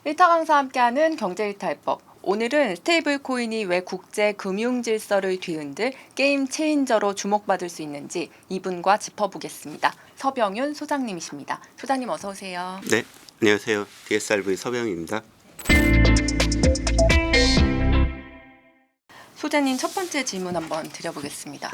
일타 강사 함께하는 경제일탈법. 오늘은 스테이블 코인이 왜 국제 금융 질서를 뒤흔들 게임 체인저로 주목받을 수 있는지 이분과 짚어보겠습니다. 서병윤 소장님이십니다. 소장님 어서 오세요. 네, 안녕하세요. DSRV 서병입니다. 소장님 첫 번째 질문 한번 드려보겠습니다.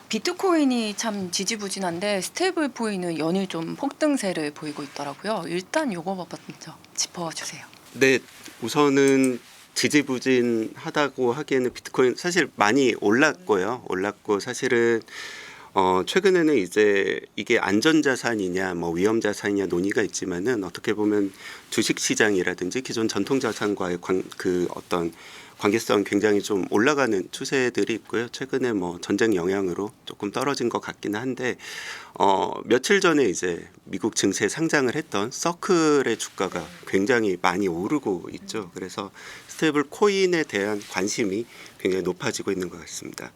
비트코인이 참 지지부진한데 스테이블 코인은 연일 좀 폭등세를 보이고 있더라고요. 일단 요거 먼저 짚어주세요. 네, 우선은 지지부진하다고 하기에는 비트코인 사실 많이 올랐고 사실은 최근에는 이제 이게 안전자산이냐 뭐 위험자산이냐 논의가 있지만은 어떻게 보면 주식시장이라든지 기존 전통자산과의 어떤 관계성 굉장히 좀 올라가는 추세들이 있고요. 최근에 뭐 전쟁 영향으로 조금 떨어진 것 같기는 한데 며칠 전에 이제 미국 증시에 상장을 했던 서클의 주가가 굉장히 많이 오르고 있죠. 그래서 스테이블 코인에 대한 관심이 굉장히 높아지고 있는 것 같습니다.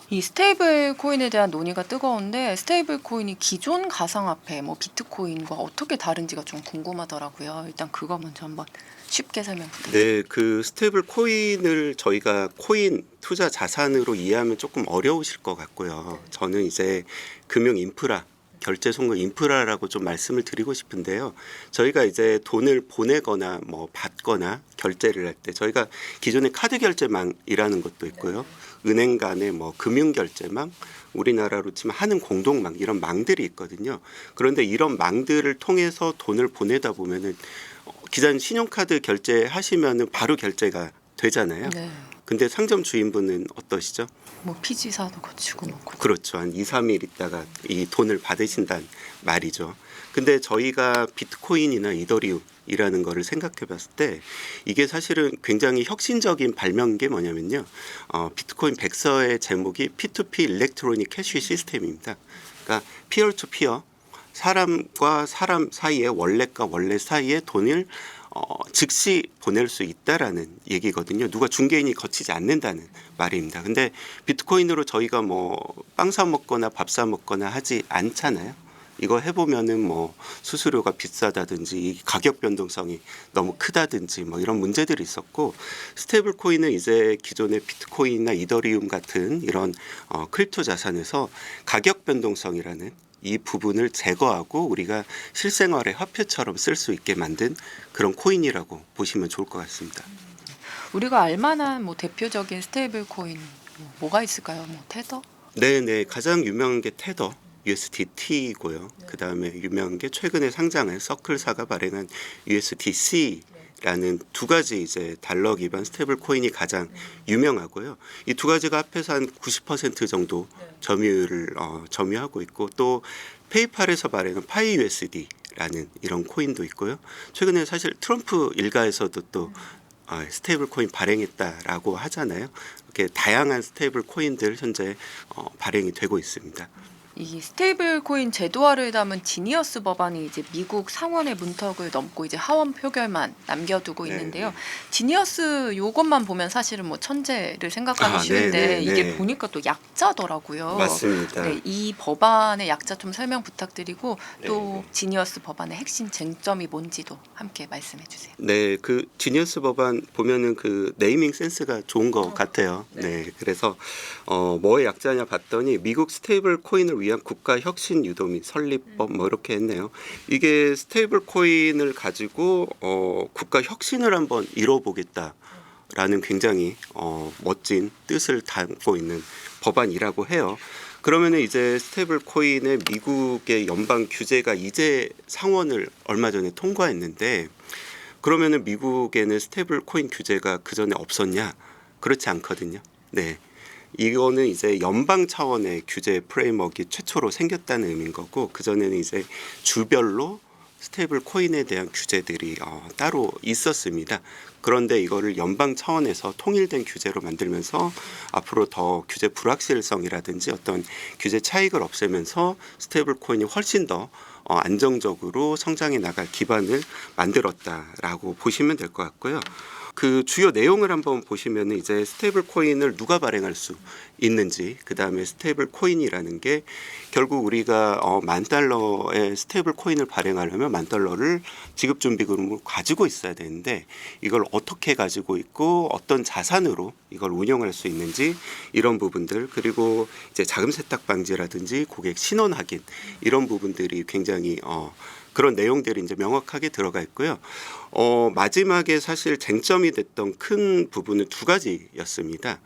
이 스테이블 코인에 대한 논의가 뜨거운데 스테이블 코인이 기존 가상화폐 뭐 비트코인과 어떻게 다른지가 좀 궁금하더라고요. 일단 그거 먼저 한번 쉽게 설명 부탁드립니다. 네, 그 스테이블 코인을 저희가 코인 투자 자산으로 이해하면 조금 어려우실 것 같고요. 저는 이제 금융 인프라, 결제 송금 인프라라고 좀 말씀을 드리고 싶은데요. 저희가 이제 돈을 보내거나 뭐 받거나 결제를 할 때 저희가 기존의 카드 결제망이라는 것도 있고요. 은행 간의 뭐 금융 결제망, 우리나라로 치면 하는 공동망 이런 망들이 있거든요. 그런데 이런 망들을 통해서 돈을 보내다 보면은 기존 신용카드 결제하시면은 바로 결제가 되잖아요. 네. 근데 상점 주인분은 어떠시죠? 뭐 피지사도 거치고 뭐 그렇죠. 한 2, 3일 있다가 이 돈을 받으신단 말이죠. 근데 저희가 비트코인이나 이더리움이라는 거를 생각해 봤을 때 이게 사실은 굉장히 혁신적인 발명인 게 뭐냐면요. 비트코인 백서의 제목이 P2P 일렉트로닉 캐시 시스템입니다. 그러니까 피어 투 피어 사람과 사람 사이에 원래과 원래 사이에 돈을 즉시 보낼 수 있다라는 얘기거든요. 누가 중개인이 거치지 않는다는 말입니다. 근데 비트코인으로 저희가 뭐 빵 사 먹거나 밥 사 먹거나 하지 않잖아요. 이거 해보면은 뭐 수수료가 비싸다든지 가격 변동성이 너무 크다든지 뭐 이런 문제들이 있었고 스테이블 코인은 이제 기존의 비트코인이나 이더리움 같은 이런 크립토 자산에서 가격 변동성이라는 이 부분을 제거하고 우리가 실생활의 화폐처럼 쓸 수 있게 만든 그런 코인이라고 보시면 좋을 것 같습니다. 우리가 알만한 뭐 대표적인 스테이블 코인 뭐가 있을까요? 뭐 테더? 네네, 가장 유명한 게 테더 USDT이고요. 그 다음에 유명한 게 최근에 상장한 서클사가 발행한 USDC라는 두 가지 이제 달러 기반 스테이블 코인이 가장 유명하고요. 이 두 가지가 합해서 한 90% 정도 점유율을 점유하고 있고 또 페이팔에서 발행한 파이 USD라는 이런 코인도 있고요. 최근에 사실 트럼프 일가에서도 또 스테이블 코인 발행했다라고 하잖아요. 이렇게 다양한 스테이블 코인들 현재 발행이 되고 있습니다. 이 스테이블 코인 제도화를 담은 지니어스 법안이 이제 미국 상원의 문턱을 넘고 이제 하원 표결만 남겨두고 네, 있는데요. 네. 지니어스 요것만 보면 사실은 뭐 천재를 생각하기 쉬운데 네. 이게 보니까 또 약자더라고요. 맞습니다. 네, 이 법안의 약자 좀 설명 부탁드리고 또 네. 지니어스 법안의 핵심 쟁점이 뭔지도 함께 말씀해 주세요. 네, 그 지니어스 법안 보면은 그 네이밍 센스가 좋은 것 같아요. 네, 그래서 뭐의 약자냐 봤더니 미국 스테이블 코인을 위한 국가 혁신 유도 및 설립법 뭐 이렇게 했네요. 이게 스테이블 코인을 가지고 국가 혁신을 한번 이뤄보겠다라는 굉장히 멋진 뜻을 담고 있는 법안이라고 해요. 그러면은 이제 스테이블 코인의 미국의 연방 규제가 이제 상원을 얼마 전에 통과했는데 그러면은 미국에는 스테이블 코인 규제가 그 전에 없었냐? 그렇지 않거든요. 네. 이거는 이제 연방 차원의 규제 프레임워크가 최초로 생겼다는 의미인 거고 그 전에는 이제 주별로 스테이블 코인에 대한 규제들이 따로 있었습니다. 그런데 이거를 연방 차원에서 통일된 규제로 만들면서 앞으로 더 규제 불확실성이라든지 어떤 규제 차익을 없애면서 스테이블 코인이 훨씬 더 안정적으로 성장해 나갈 기반을 만들었다라고 보시면 될 것 같고요. 그 주요 내용을 한번 보시면 이제 스테이블 코인을 누가 발행할 수 있는지, 그 다음에 스테이블 코인이라는 게 결국 우리가 $10,000의 스테이블 코인을 발행하려면 $10,000를 지급 준비금으로 가지고 있어야 되는데 이걸 어떻게 가지고 있고 어떤 자산으로 이걸 운영할 수 있는지 이런 부분들, 그리고 이제 자금 세탁 방지라든지 고객 신원 확인 이런 부분들이 굉장히 그런 내용들이 이제 명확하게 들어가 있고요. 마지막에 사실 쟁점이 됐던 큰 부분은 두 가지였습니다.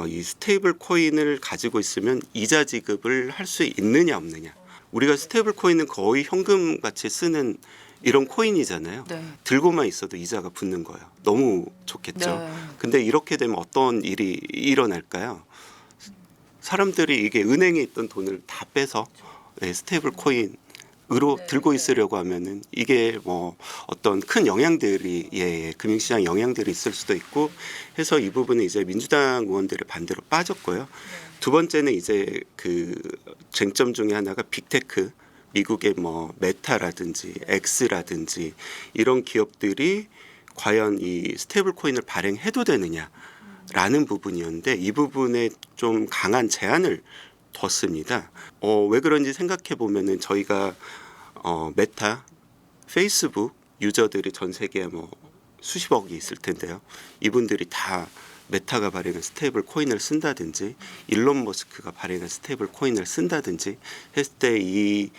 이 스테이블 코인을 가지고 있으면 이자 지급을 할 수 있느냐 없느냐. 우리가 스테이블 코인은 거의 현금 같이 쓰는 이런 코인이잖아요. 네. 들고만 있어도 이자가 붙는 거예요. 너무 좋겠죠. 네. 근데 이렇게 되면 어떤 일이 일어날까요? 사람들이 이게 은행에 있던 돈을 다 빼서 스테이블 코인 으로 들고 있으려고 하면은 이게 뭐 어떤 큰 영향들이 금융시장 영향들이 있을 수도 있고 해서 이 부분은 이제 민주당 의원들의 반대로 빠졌고요. 두 번째는 이제 그 쟁점 중에 하나가 빅테크, 미국의 뭐 메타라든지 엑스라든지 이런 기업들이 과연 이 스테이블 코인을 발행해도 되느냐라는 부분이었는데 이 부분에 좀 강한 제한을 뒀습니다. 왜 그런지 생각해 보면은 저희가 메타, 페이스북 유저들이 전 세계에 뭐 수십억이 있을 텐데요. 이분들이 다 메타가 발행한 스테이블 코인을 쓴다든지 일론 머스크가 발행한 스테이블 코인을 쓴다든지 했을 때 이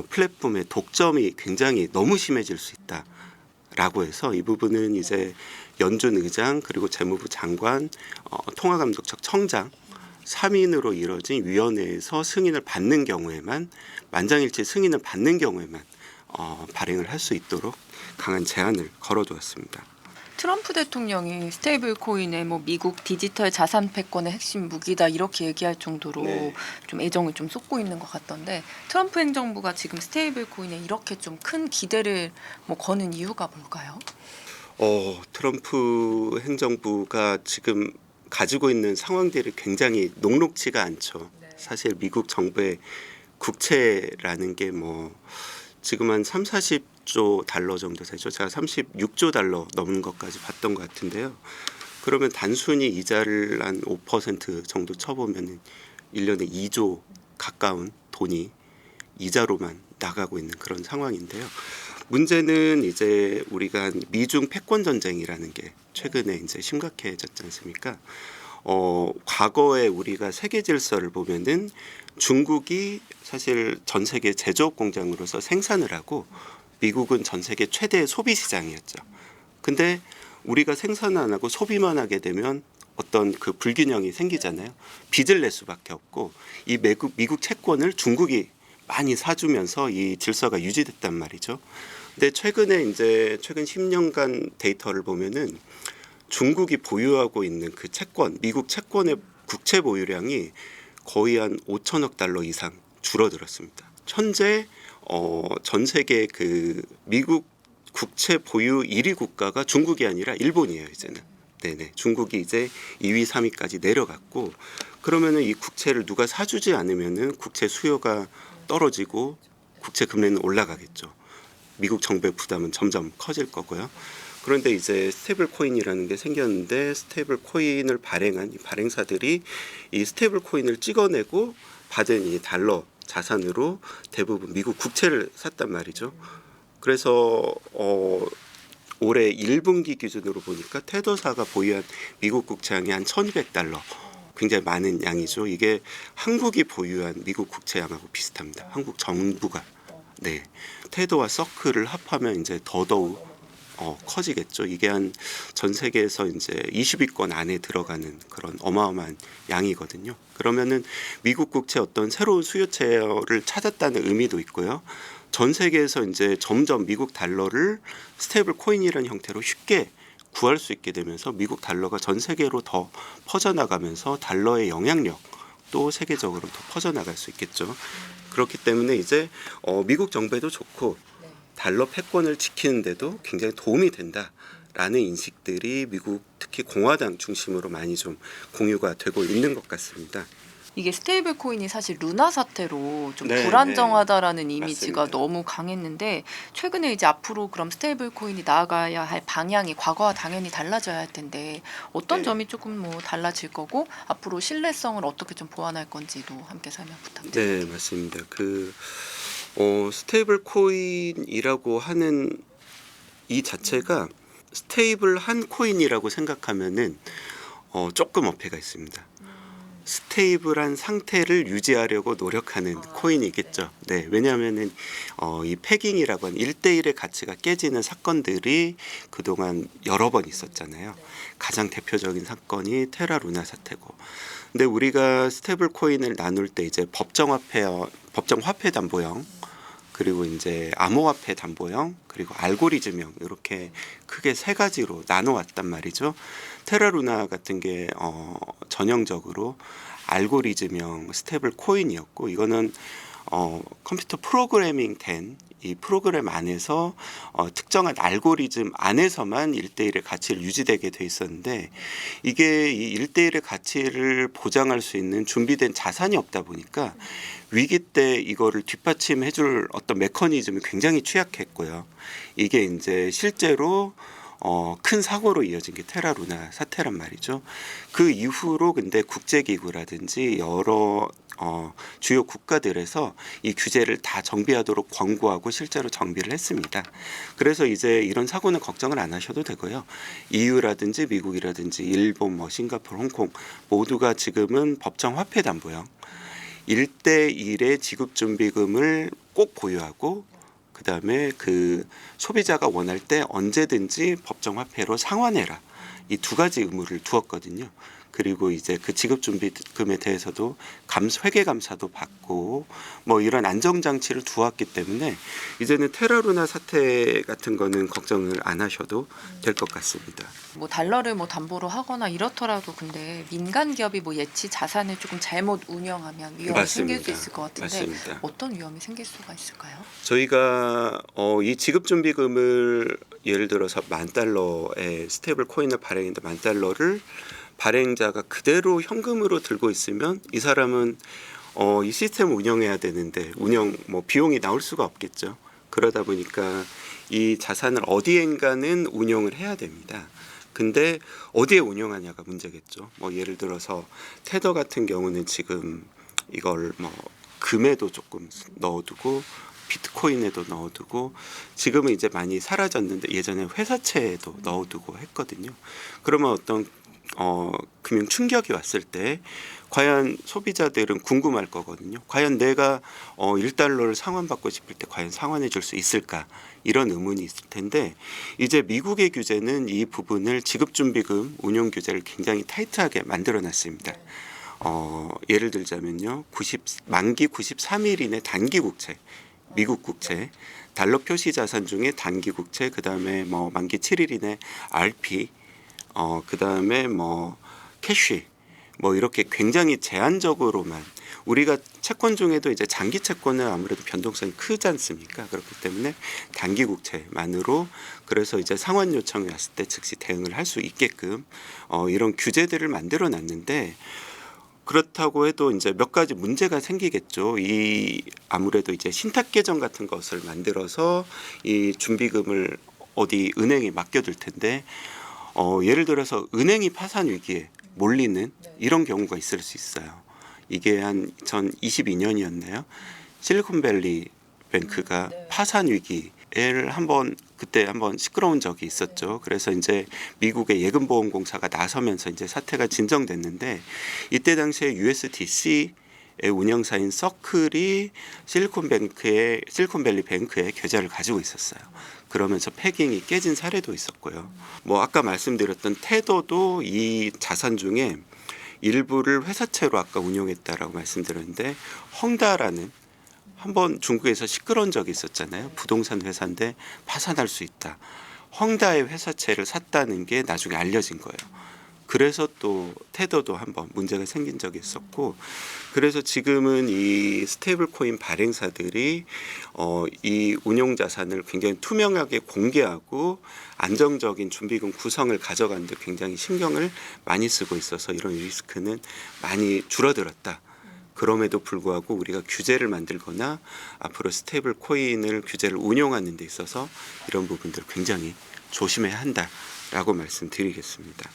플랫폼의 독점이 굉장히 너무 심해질 수 있다라고 해서 이 부분은 이제 연준 의장 그리고 재무부 장관, 통화감독처 청장 3인으로 이뤄진 위원회에서 승인을 받는 경우에만 만장일치 승인을 받는 경우에만 발행을 할 수 있도록 강한 제한을 걸어두었습니다. 트럼프 대통령이 스테이블 코인의 뭐 미국 디지털 자산 패권의 핵심 무기다 이렇게 얘기할 정도로 네. 좀 애정을 좀 쏟고 있는 것 같던데 트럼프 행정부가 지금 스테이블 코인에 이렇게 좀 큰 기대를 뭐 거는 이유가 뭘까요? 트럼프 행정부가 지금 가지고 있는 상황들이 굉장히 녹록지가 않죠. 사실 미국 정부의 국채라는 게 뭐 지금 한 30-40조 달러 정도 되죠. 제가 36조 달러 넘는 것까지 봤던 것 같은데요. 그러면 단순히 이자를 한 5% 정도 쳐보면 1년에 2조 가까운 돈이 이자로만 나가고 있는 그런 상황인데요. 문제는 이제 우리가 미중 패권 전쟁이라는 게 최근에 이제 심각해졌지 않습니까? 과거에 우리가 세계 질서를 보면은 중국이 사실 전 세계 제조업 공장으로서 생산을 하고 미국은 전 세계 최대 소비 시장이었죠. 근데 우리가 생산 안 하고 소비만 하게 되면 어떤 그 불균형이 생기잖아요. 빚을 낼 수밖에 없고 이 미국 채권을 중국이 많이 사주면서 이 질서가 유지됐단 말이죠. 근데 최근에 이제 최근 10년간 데이터를 보면은 중국이 보유하고 있는 그 채권, 미국 채권의 국채 보유량이 거의 한 5천억 달러 이상 줄어들었습니다. 현재 전 세계 그 미국 국채 보유 1위 국가가 중국이 아니라 일본이에요, 이제는. 네네. 중국이 이제 2위, 3위까지 내려갔고 그러면은 이 국채를 누가 사주지 않으면은 국채 수요가 떨어지고 국채 금리는 올라가겠죠. 미국 정부의 부담은 점점 커질 거고요. 그런데 이제 스테이블 코인이라는 게 생겼는데 스테이블 코인을 발행한 이 발행사들이 이 스테이블 코인을 찍어내고 받은 이 달러 자산으로 대부분 미국 국채를 샀단 말이죠. 그래서 올해 1분기 기준으로 보니까 테더사가 보유한 미국 국채양이 한 1,200달러. 굉장히 많은 양이죠. 이게 한국이 보유한 미국 국채양하고 비슷합니다. 한국 정부가. 네. 테더와 서클을 합하면 이제 더더욱 커지겠죠. 이게 한 전 세계에서 이제 20위권 안에 들어가는 그런 어마어마한 양이거든요. 그러면은 미국 국채 어떤 새로운 수요처를 찾았다는 의미도 있고요. 전 세계에서 이제 점점 미국 달러를 스테이블 코인이라는 형태로 쉽게 구할 수 있게 되면서 미국 달러가 전 세계로 더 퍼져나가면서 달러의 영향력도 세계적으로 더 퍼져나갈 수 있겠죠. 그렇기 때문에 이제 미국 정부에도 좋고 달러 패권을 지키는데도 굉장히 도움이 된다라는 인식들이 미국 특히 공화당 중심으로 많이 좀 공유가 되고 있는 것 같습니다. 이게 스테이블 코인이 사실 루나 사태로 좀 네, 불안정하다라는 이미지가 맞습니다. 너무 강했는데 최근에 이제 앞으로 그럼 스테이블 코인이 나아가야 할 방향이 과거와 당연히 달라져야 할 텐데 어떤 네. 점이 조금 뭐 달라질 거고 앞으로 신뢰성을 어떻게 좀 보완할 건지도 함께 설명 부탁드립니다. 네, 맞습니다. 스테이블 코인이라고 하는 이 자체가 스테이블한 코인이라고 생각하면은 조금 어폐가 있습니다. 스테이블한 상태를 유지하려고 노력하는 코인이겠죠. 네, 왜냐하면은 이 패깅이라고 하는 1대1의 가치가 깨지는 사건들이 그동안 여러 번 있었잖아요. 가장 대표적인 사건이 테라 루나 사태고. 근데 우리가 스테이블 코인을 나눌 때 이제 법정 화폐 담보형 그리고 이제 암호화폐 담보형 그리고 알고리즘형 이렇게 크게 세 가지로 나눠왔단 말이죠. 테라루나 같은 게 전형적으로 알고리즘형 스테이블 코인이었고 이거는 컴퓨터 프로그래밍 된 이 프로그램 안에서 특정한 알고리즘 안에서만 1대1의 가치를 유지되게 돼 있었는데 이게 이 1대1의 가치를 보장할 수 있는 준비된 자산이 없다 보니까 위기 때 이거를 뒷받침해 줄 어떤 메커니즘이 굉장히 취약했고요. 이게 이제 실제로 큰 사고로 이어진 게 테라루나 사태란 말이죠. 그 이후로 근데 국제기구라든지 여러 주요 국가들에서 이 규제를 다 정비하도록 권고하고 실제로 정비를 했습니다. 그래서 이제 이런 사고는 걱정을 안 하셔도 되고요. EU라든지 미국이라든지 일본, 싱가포르, 홍콩 모두가 지금은 법정 화폐 담보형 1대1의 지급준비금을 꼭 보유하고 그다음에 그 소비자가 원할 때 언제든지 법정 화폐로 상환해라. 이 두 가지 의무를 두었거든요. 그리고 이제 그 지급준비금에 대해서도 회계 감사도 받고 뭐 이런 안정장치를 두었기 때문에 이제는 테라루나 사태 같은 거는 걱정을 안 하셔도 될 것 같습니다. 뭐 달러를 뭐 담보로 하거나 이렇더라도 근데 민간 기업이 뭐 예치 자산을 조금 잘못 운영하면 위험이 생길 수 맞습니다. 있을 것 같은데 맞습니다. 어떤 위험이 생길 수가 있을까요? 저희가 이 지급준비금을 예를 들어서 $10,000의 스테이블 코인을 발행했는데 $10,000를 발행자가 그대로 현금으로 들고 있으면 이 사람은 이 시스템을 운영해야 되는데 운영 뭐 비용이 나올 수가 없겠죠. 그러다 보니까 이 자산을 어디엔가는 운용을 해야 됩니다. 근데 어디에 운용하냐가 문제겠죠. 뭐 예를 들어서 테더 같은 경우는 지금 이걸 뭐 금에도 조금 넣어두고 비트코인에도 넣어두고 지금은 이제 많이 사라졌는데 예전에 회사채에도 넣어두고 했거든요. 그러면 어떤 금융 충격이 왔을 때 과연 소비자들은 궁금할 거거든요. 과연 내가 $1를 상환받고 싶을 때 과연 상환해 줄 수 있을까? 이런 의문이 있을 텐데 이제 미국의 규제는 이 부분을 지급준비금 운용 규제를 굉장히 타이트하게 만들어 놨습니다. 예를 들자면요. 만기 93일 이내 단기 국채, 미국 국채, 달러 표시 자산 중에 단기 국채, 그다음에 뭐 만기 7일 이내 RP, 그다음에 뭐 캐시, 뭐 이렇게 굉장히 제한적으로만 우리가 채권 중에도 이제 장기 채권은 아무래도 변동성이 크지 않습니까? 그렇기 때문에 단기 국채만으로 그래서 이제 상환 요청이 왔을 때 즉시 대응을 할 수 있게끔 이런 규제들을 만들어 놨는데 그렇다고 해도 이제 몇 가지 문제가 생기겠죠. 이 아무래도 이제 신탁 계정 같은 것을 만들어서 이 준비금을 어디 은행에 맡겨둘 텐데 예를 들어서 은행이 파산 위기에 몰리는 이런 경우가 있을 수 있어요. 이게 한 2022년이었나요? 실리콘밸리 뱅크가 파산 위기를 그때 한번 시끄러운 적이 있었죠. 그래서 이제 미국의 예금보험공사가 나서면서 이제 사태가 진정됐는데 이때 당시에 USDC의 운영사인 서클이 실리콘밸리 뱅크의 계좌를 가지고 있었어요. 그러면서 패깅이 깨진 사례도 있었고요. 뭐 아까 말씀드렸던 테더도 이 자산 중에 일부를 회사채로 아까 운용했다라고 말씀드렸는데 헝다라는 한번 중국에서 시끄러운 적이 있었잖아요. 부동산 회사인데 파산할 수 있다. 헝다의 회사채를 샀다는 게 나중에 알려진 거예요. 그래서 또 테더도 한번 문제가 생긴 적이 있었고 그래서 지금은 이 스테이블 코인 발행사들이 이 운용 자산을 굉장히 투명하게 공개하고 안정적인 준비금 구성을 가져가는데 굉장히 신경을 많이 쓰고 있어서 이런 리스크는 많이 줄어들었다. 그럼에도 불구하고 우리가 규제를 만들거나 앞으로 스테이블 코인을 규제를 운용하는 데 있어서 이런 부분들을 굉장히 조심해야 한다라고 말씀드리겠습니다.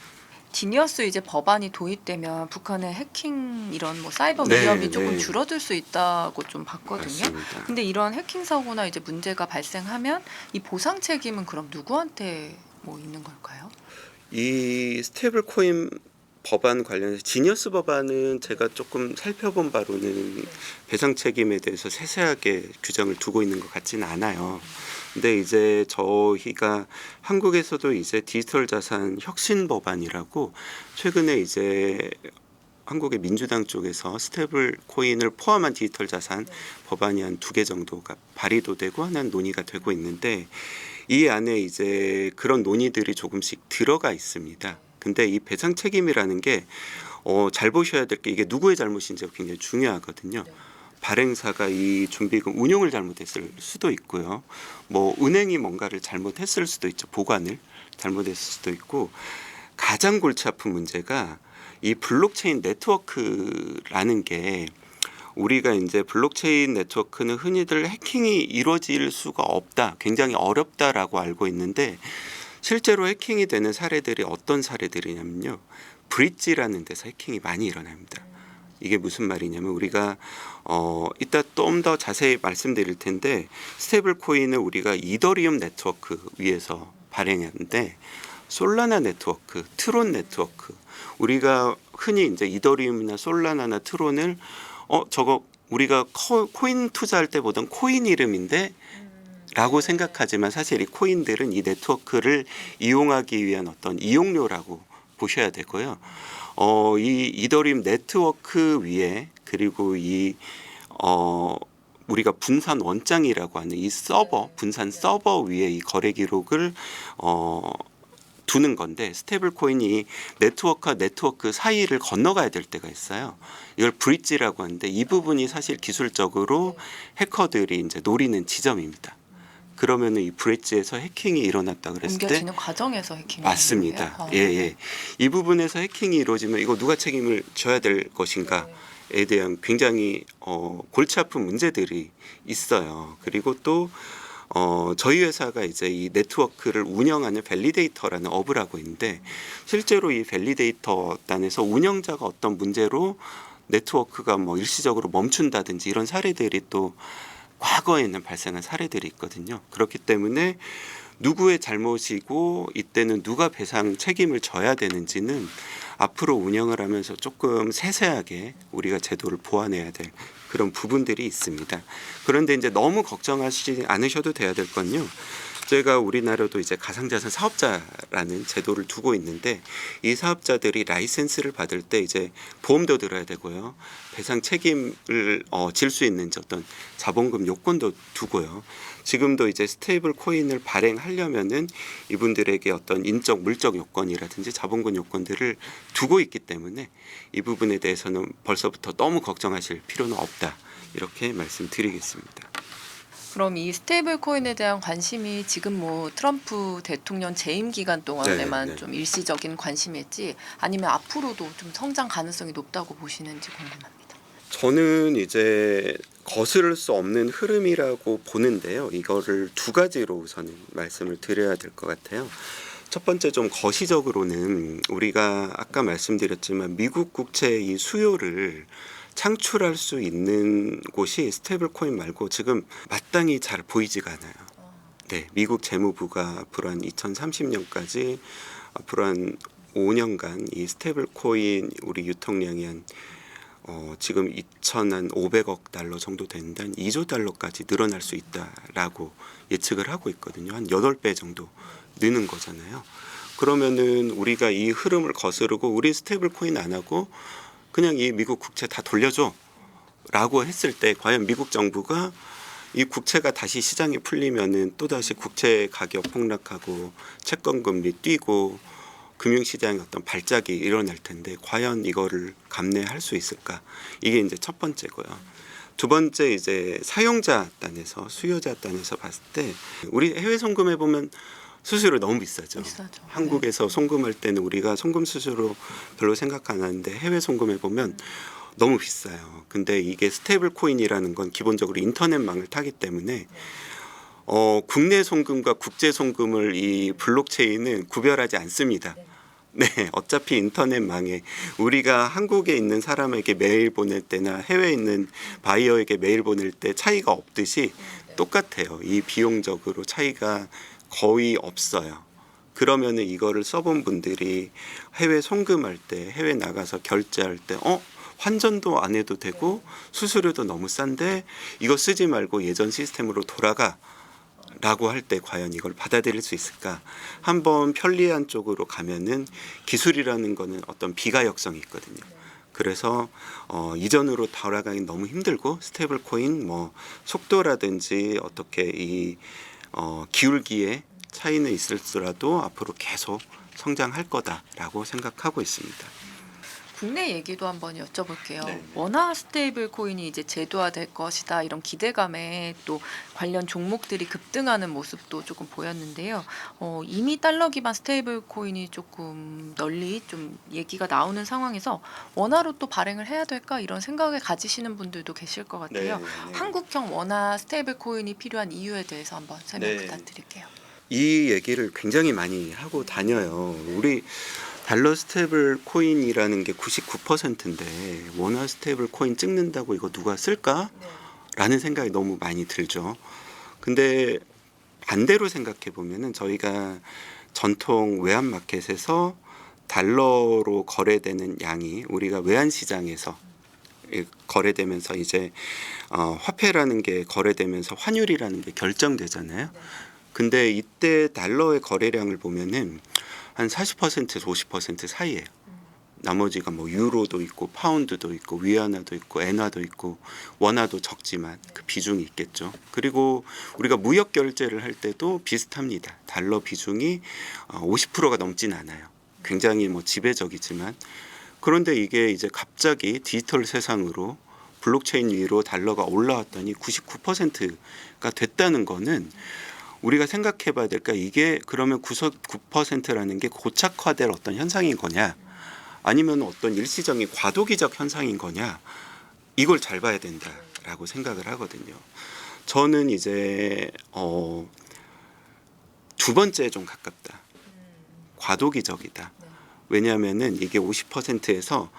디니어스 이제 법안이 도입되면 북한의 해킹 이런 뭐 사이버 네, 위험이 조금 네. 줄어들 수 있다고 좀 봤거든요. 맞습니다. 근데 이런 해킹 사고나 이제 문제가 발생하면 이 보상 책임은 그럼 누구한테 뭐 있는 걸까요? 이 스테이블 코인 법안 관련해서 지니어스 법안은 제가 조금 살펴본 바로는 배상 책임에 대해서 세세하게 규정을 두고 있는 것 같지는 않아요. 근데 이제 저희가 한국에서도 이제 디지털 자산 혁신 법안이라고 최근에 이제 한국의 민주당 쪽에서 스테이블 코인을 포함한 디지털 자산 법안이 한 2개 정도가 발의도 되고 하나는 논의가 되고 있는데 이 안에 이제 그런 논의들이 조금씩 들어가 있습니다. 근데 이 배상 책임이라는 게 잘 보셔야 될 게 이게 누구의 잘못인지가 굉장히 중요하거든요. 발행사가 이 준비금 운용을 잘못했을 수도 있고요. 뭐 은행이 뭔가를 잘못했을 수도 있죠. 보관을 잘못했을 수도 있고 가장 골치 아픈 문제가 이 블록체인 네트워크라는 게 우리가 이제 블록체인 네트워크는 흔히들 해킹이 이루어질 수가 없다, 굉장히 어렵다라고 알고 있는데 실제로 해킹이 되는 사례들이 어떤 사례들이냐면요. 브릿지라는 데서 해킹이 많이 일어납니다. 이게 무슨 말이냐면 우리가 이따 좀 더 자세히 말씀드릴 텐데 스테이블 코인을 우리가 이더리움 네트워크 위에서 발행하는데 솔라나 네트워크, 트론 네트워크 우리가 흔히 이제 이더리움이나 솔라나나 트론을 저거 우리가 코인 투자할 때 보던 코인 이름인데 라고 생각하지만 사실 이 코인들은 이 네트워크를 이용하기 위한 어떤 이용료라고 보셔야 되고요. 이 이더리움 네트워크 위에 그리고 이 우리가 분산 원장이라고 하는 이 서버, 분산 서버 위에 이 거래 기록을 두는 건데 스테이블 코인이 네트워크와 네트워크 사이를 건너가야 될 때가 있어요. 이걸 브릿지라고 하는데 이 부분이 사실 기술적으로 해커들이 이제 노리는 지점입니다. 그러면은 이 브릿지에서 해킹이 일어났다 그랬을 때 옮겨지는 과정에서 해킹이 맞습니다. 거예요? 예, 예. 이 부분에서 해킹이 이루어지면 이거 누가 책임을 져야 될 것인가에 대한 굉장히 골치 아픈 문제들이 있어요. 그리고 또 저희 회사가 이제 이 네트워크를 운영하는 밸리데이터라는 업을 하고 있는데 실제로 이 밸리데이터 단에서 운영자가 어떤 문제로 네트워크가 뭐 일시적으로 멈춘다든지 이런 사례들이 또 과거에는 발생한 사례들이 있거든요. 그렇기 때문에 누구의 잘못이고 이때는 누가 배상 책임을 져야 되는지는 앞으로 운영을 하면서 조금 세세하게 우리가 제도를 보완해야 될 그런 부분들이 있습니다. 그런데 이제 너무 걱정하시지 않으셔도 돼야 될 건요. 저희가 우리나라도 이제 가상자산 사업자라는 제도를 두고 있는데 이 사업자들이 라이센스를 받을 때 이제 보험도 들어야 되고요. 배상 책임을 질 수 있는 어떤 자본금 요건도 두고요. 지금도 이제 스테이블 코인을 발행하려면은 이분들에게 어떤 인적 물적 요건이라든지 자본금 요건들을 두고 있기 때문에 이 부분에 대해서는 벌써부터 너무 걱정하실 필요는 없다. 이렇게 말씀드리겠습니다. 그럼 이 스테이블 코인에 대한 관심이 지금 뭐 트럼프 대통령 재임 기간 동안에만 네. 좀 일시적인 관심일지 아니면 앞으로도 좀 성장 가능성이 높다고 보시는지 궁금합니다. 저는 이제 거스를 수 없는 흐름이라고 보는데요. 이거를 두 가지로 우선은 말씀을 드려야 될 것 같아요. 첫 번째 좀 거시적으로는 우리가 아까 말씀드렸지만 미국 국채의 이 수요를 창출할 수 있는 곳이 스테이블 코인 말고 지금 마땅히 잘 보이지가 않아요. 네, 미국 재무부가 앞으로 한 2030년까지 앞으로 한 5년간 이 스테이블 코인 우리 유통량이 한 지금 2,500억 달러 정도 되는데 한 2조 달러까지 늘어날 수 있다라고 예측을 하고 있거든요. 한 8배 정도 느는 거잖아요. 그러면은 우리가 이 흐름을 거스르고 우리 스테이블 코인 안 하고 그냥 이 미국 국채 다 돌려줘 라고 했을 때 과연 미국 정부가 이 국채가 다시 시장에 풀리면은 또다시 국채 가격 폭락하고 채권 금리 뛰고 금융시장의 어떤 발작이 일어날 텐데 과연 이거를 감내할 수 있을까? 이게 이제 첫 번째고요. 두 번째 이제 사용자 단에서 수요자 단에서 봤을 때 우리 해외 송금해 보면 수수료 너무 비싸죠. 비싸죠. 한국에서 송금할 때는 우리가 송금 수수료 별로 생각 안 하는데 해외 송금해 보면 너무 비싸요. 근데 이게 스테이블 코인이라는 건 기본적으로 인터넷망을 타기 때문에 국내 송금과 국제 송금을 이 블록체인은 구별하지 않습니다. 네, 어차피 인터넷망에 우리가 한국에 있는 사람에게 메일 보낼 때나 해외에 있는 바이어에게 메일 보낼 때 차이가 없듯이 똑같아요. 이 비용적으로 차이가 거의 없어요. 그러면은 이거를 써본 분들이 해외 송금할 때, 해외 나가서 결제할 때, 환전도 안 해도 되고 수수료도 너무 싼데 이거 쓰지 말고 예전 시스템으로 돌아가. 라고 할 때 과연 이걸 받아들일 수 있을까? 한번 편리한 쪽으로 가면은 기술이라는 거는 어떤 비가역성이 있거든요. 그래서 이전으로 돌아가긴 너무 힘들고 스테이블 코인 뭐 속도라든지 어떻게 이 기울기에 차이는 있을지라도 앞으로 계속 성장할 거다라고 생각하고 있습니다. 국내 얘기도 한번 여쭤볼게요. 네. 원화 스테이블 코인이 이제 제도화될 것이다 이런 기대감에 또 관련 종목들이 급등하는 모습도 조금 보였는데요. 이미 달러 기반 스테이블 코인이 조금 널리 좀 얘기가 나오는 상황에서 원화로 또 발행을 해야 될까 이런 생각을 가지시는 분들도 계실 것 같아요. 한국형 원화 스테이블 코인이 필요한 이유에 대해서 한번 설명 네. 부탁드릴게요. 이 얘기를 굉장히 많이 하고 다녀요. 우리 달러 스테이블 코인이라는 게 99%인데 원화 스테이블 코인 찍는다고 이거 누가 쓸까? 라는 생각이 너무 많이 들죠. 근데 반대로 생각해 보면은 저희가 전통 외환 마켓에서 달러로 거래되는 양이 우리가 외환 시장에서 거래되면서 이제 화폐라는 게 거래되면서 환율이라는 게 결정되잖아요. 근데 이때 달러의 거래량을 보면은 한 40%에서 50% 사이예요. 나머지가 뭐 유로도 있고 파운드도 있고 위안화도 있고 엔화도 있고 원화도 적지만 그 비중이 있겠죠. 그리고 우리가 무역 결제를 할 때도 비슷합니다. 달러 비중이 50%가 넘진 않아요. 굉장히 뭐 지배적이지만 그런데 이게 이제 갑자기 디지털 세상으로 블록체인 위로 달러가 올라왔더니 99%가 됐다는 거는 우리가 생각해 봐야 될까 이게 그러면 99%라는 게 고착화될 어떤 현상인 거냐 아니면 어떤 일시적인 과도기적 현상인 거냐 이걸 잘 봐야 된다라고 생각을 하거든요. 저는 이제 두 번째에 좀 가깝다. 과도기적이다. 왜냐하면은 이게 50%에서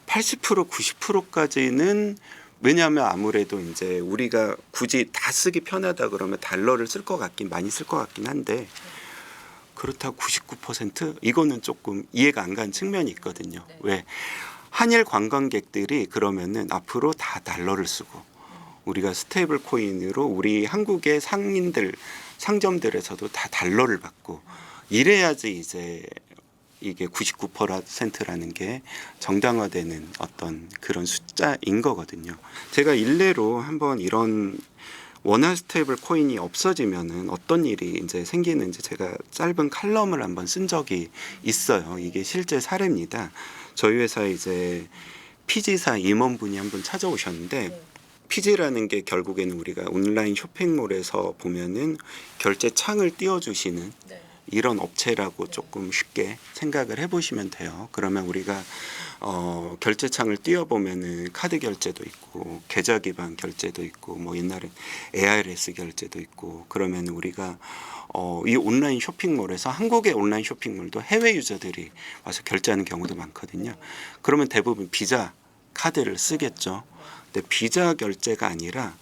80% 90%까지는 왜냐하면 아무래도 이제 우리가 굳이 다 쓰기 편하다 그러면 달러를 쓸 것 같긴 많이 쓸 것 같긴 한데 그렇다고 99% 이거는 조금 이해가 안 가는 측면이 있거든요. 왜 한일 관광객들이 그러면은 앞으로 다 달러를 쓰고 우리가 스테이블 코인으로 우리 한국의 상인들 상점들에서도 다 달러를 받고 이래야지 이제 이게 99%라는 게 정당화되는 어떤 그런 숫자인 거거든요. 제가 일례로 한번 이런 원화 스테이블 코인이 없어지면은 어떤 일이 이제 생기는지 제가 짧은 칼럼을 한번 쓴 적이 있어요. 이게 실제 사례입니다. 저희 회사에 이제 피지사 임원분이 한번 찾아오셨는데 피지라는 게 결국에는 우리가 온라인 쇼핑몰에서 보면은 결제 창을 띄워주시는 이런 업체라고 조금 쉽게 생각을 해보시면 돼요. 그러면 우리가 결제창을 띄워보면은 카드 결제도 있고 계좌 기반 결제도 있고 뭐 옛날에 ARS 결제도 있고 그러면 우리가 이 온라인 쇼핑몰에서 한국의 온라인 쇼핑몰도 해외 유저들이 와서 결제하는 경우도 많거든요. 그러면 대부분 비자 카드를 쓰겠죠. 근데 비자 결제가 아니라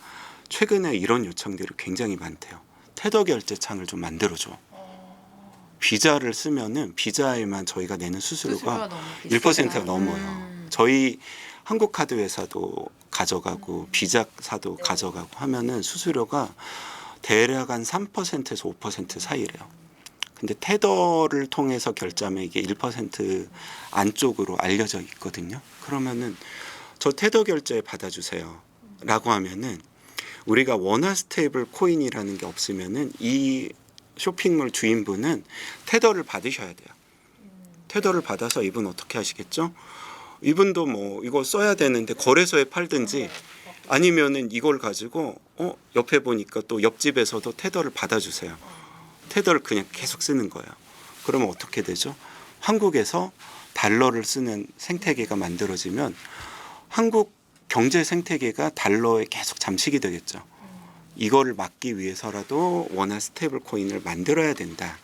최근에 이런 요청들이 굉장히 많대요. 테더 결제창을 좀 만들어줘. 비자를 쓰면은 비자에만 저희가 내는 수수료가 1%가 넘어요. 저희 한국카드 회사도 가져가고 비자사도 가져가고 하면은 수수료가 대략 한 3%에서 5% 사이래요. 근데 테더를 통해서 결제하면 이게 1% 안쪽으로 알려져 있거든요. 그러면은 저 테더 결제 받아주세요. 라고 하면은 우리가 원화 스테이블 코인이라는 게 없으면은 이 쇼핑몰 주인분은 테더를 받으셔야 돼요. 테더를 받아서 이분 어떻게 하시겠죠? 이분도 뭐 이거 써야 되는데 거래소에 팔든지 아니면은 이걸 가지고 옆에 보니까 또 옆집에서도 테더를 받아주세요. 테더를 그냥 계속 쓰는 거예요. 그러면 어떻게 되죠? 한국에서 달러를 쓰는 생태계가 만들어지면 한국 경제 생태계가 달러에 계속 잠식이 되겠죠. 이거를 막기 위해서라도 원화 스테이블 코인을 만들어야 된다.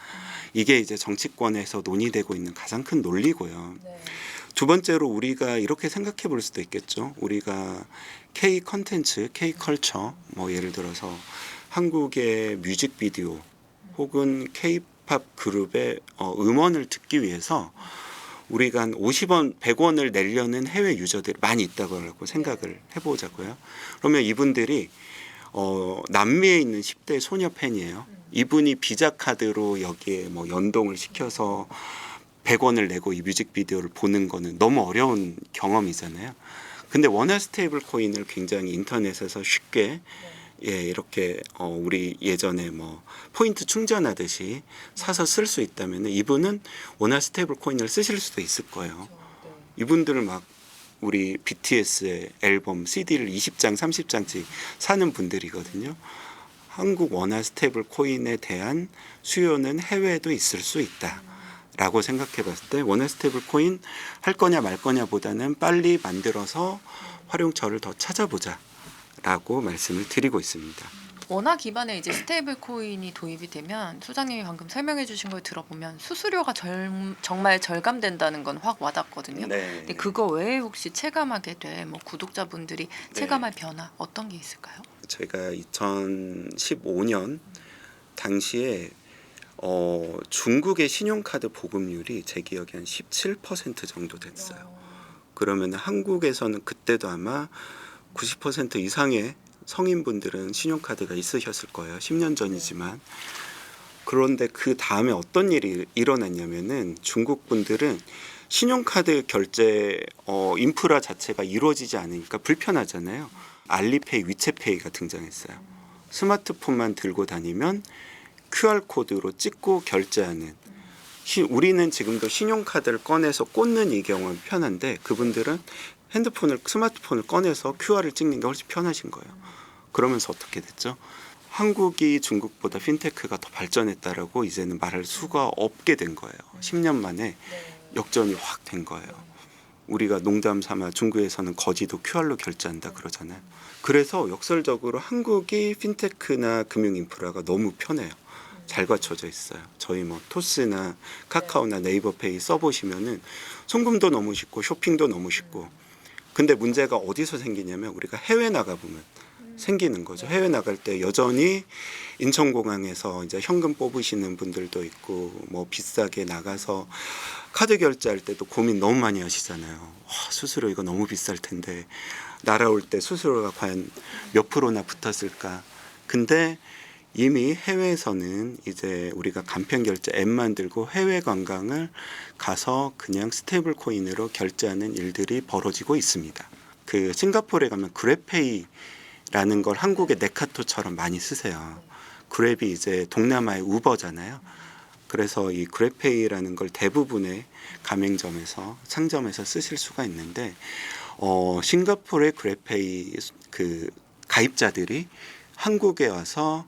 이게 이제 정치권에서 논의되고 있는 가장 큰 논리고요. 두 번째로 우리가 이렇게 생각해 볼 수도 있겠죠. 우리가 K 컨텐츠, K 컬처, 뭐 예를 들어서 한국의 뮤직비디오 혹은 K-팝 그룹의 음원을 듣기 위해서 우리가 한 50원, 100원을 내려는 해외 유저들이 많이 있다고 생각을 해보자고요. 그러면 이분들이 남미에 있는 10대 소녀 팬이에요. 이분이 비자 카드로 여기에 뭐 연동을 시켜서 100원을 내고 이 뮤직비디오를 보는 거는 너무 어려운 경험이잖아요. 근데 원화 스테이블 코인을 굉장히 인터넷에서 쉽게 이렇게 우리 예전에 뭐 포인트 충전하듯이 사서 쓸 수 있다면 이분은 원화 스테이블 코인을 쓰실 수도 있을 거예요. 이분들은 막 우리 BTS의 앨범 CD를 20장, 30장씩 사는 분들이거든요. 한국 원화 스테이블 코인에 대한 수요는 해외에도 있을 수 있다라고 생각해 봤을 때 원화 스테이블 코인 할 거냐 말 거냐보다는 빨리 만들어서 활용처를 더 찾아보자라고 말씀을 드리고 있습니다. 원화 기반의 이제 스테이블 코인이 도입이 되면 소장님이 방금 설명해 주신 걸 들어보면 수수료가 정말 절감된다는 건 확 와닿거든요. 근데 그거 외에 혹시 체감하게 돼 뭐 구독자분들이 체감할 변화 어떤 게 있을까요? 제가 2015년 당시에 중국의 신용카드 보급률이 제 기억에 한 17% 정도 됐어요. 그러면 한국에서는 그때도 아마 90% 이상의 성인분들은 신용카드가 있으셨을 거예요. 10년 전이지만. 그런데 그 다음에 어떤 일이 일어났냐면은 중국 분들은 신용카드 결제 인프라 자체가 이루어지지 않으니까 불편하잖아요. 알리페이, 위챗페이가 등장했어요. 스마트폰만 들고 다니면 QR코드로 찍고 결제하는. 우리는 지금도 신용카드를 꺼내서 꽂는 이 경우는 편한데 그분들은 스마트폰을 꺼내서 QR을 찍는 게 훨씬 편하신 거예요. 그러면서 어떻게 됐죠? 한국이 중국보다 핀테크가 더 발전했다라고 이제는 말할 수가 없게 된 거예요. 10년 만에 역전이 확 된 거예요. 우리가 농담 삼아 중국에서는 거지도 QR로 결제한다 그러잖아요. 그래서 역설적으로 한국이 핀테크나 금융 인프라가 너무 편해요. 잘 갖춰져 있어요. 저희 뭐 토스나 카카오나 네이버페이 써보시면은 송금도 너무 쉽고 쇼핑도 너무 쉽고. 근데 문제가 어디서 생기냐면 우리가 해외 나가 보면 생기는 거죠. 해외 나갈 때 여전히 인천공항에서 이제 현금 뽑으시는 분들도 있고 뭐 비싸게 나가서 카드 결제할 때도 고민 너무 많이 하시잖아요. 와, 수수료 이거 너무 비쌀 텐데 날아올 때 수수료가 과연 몇 프로나 붙었을까. 근데 이미 해외에서는 이제 우리가 간편 결제 앱 만들고 해외 관광을 가서 그냥 스테이블 코인으로 결제하는 일들이 벌어지고 있습니다. 그 싱가포르에 가면 그랩페이라는 걸 한국의 네카토처럼 많이 쓰세요. 그랩이 이제 동남아의 우버잖아요. 그래서 이 그랩페이라는 걸 대부분의 가맹점에서 상점에서 쓰실 수가 있는데 싱가포르의 그랩페이 그 가입자들이 한국에 와서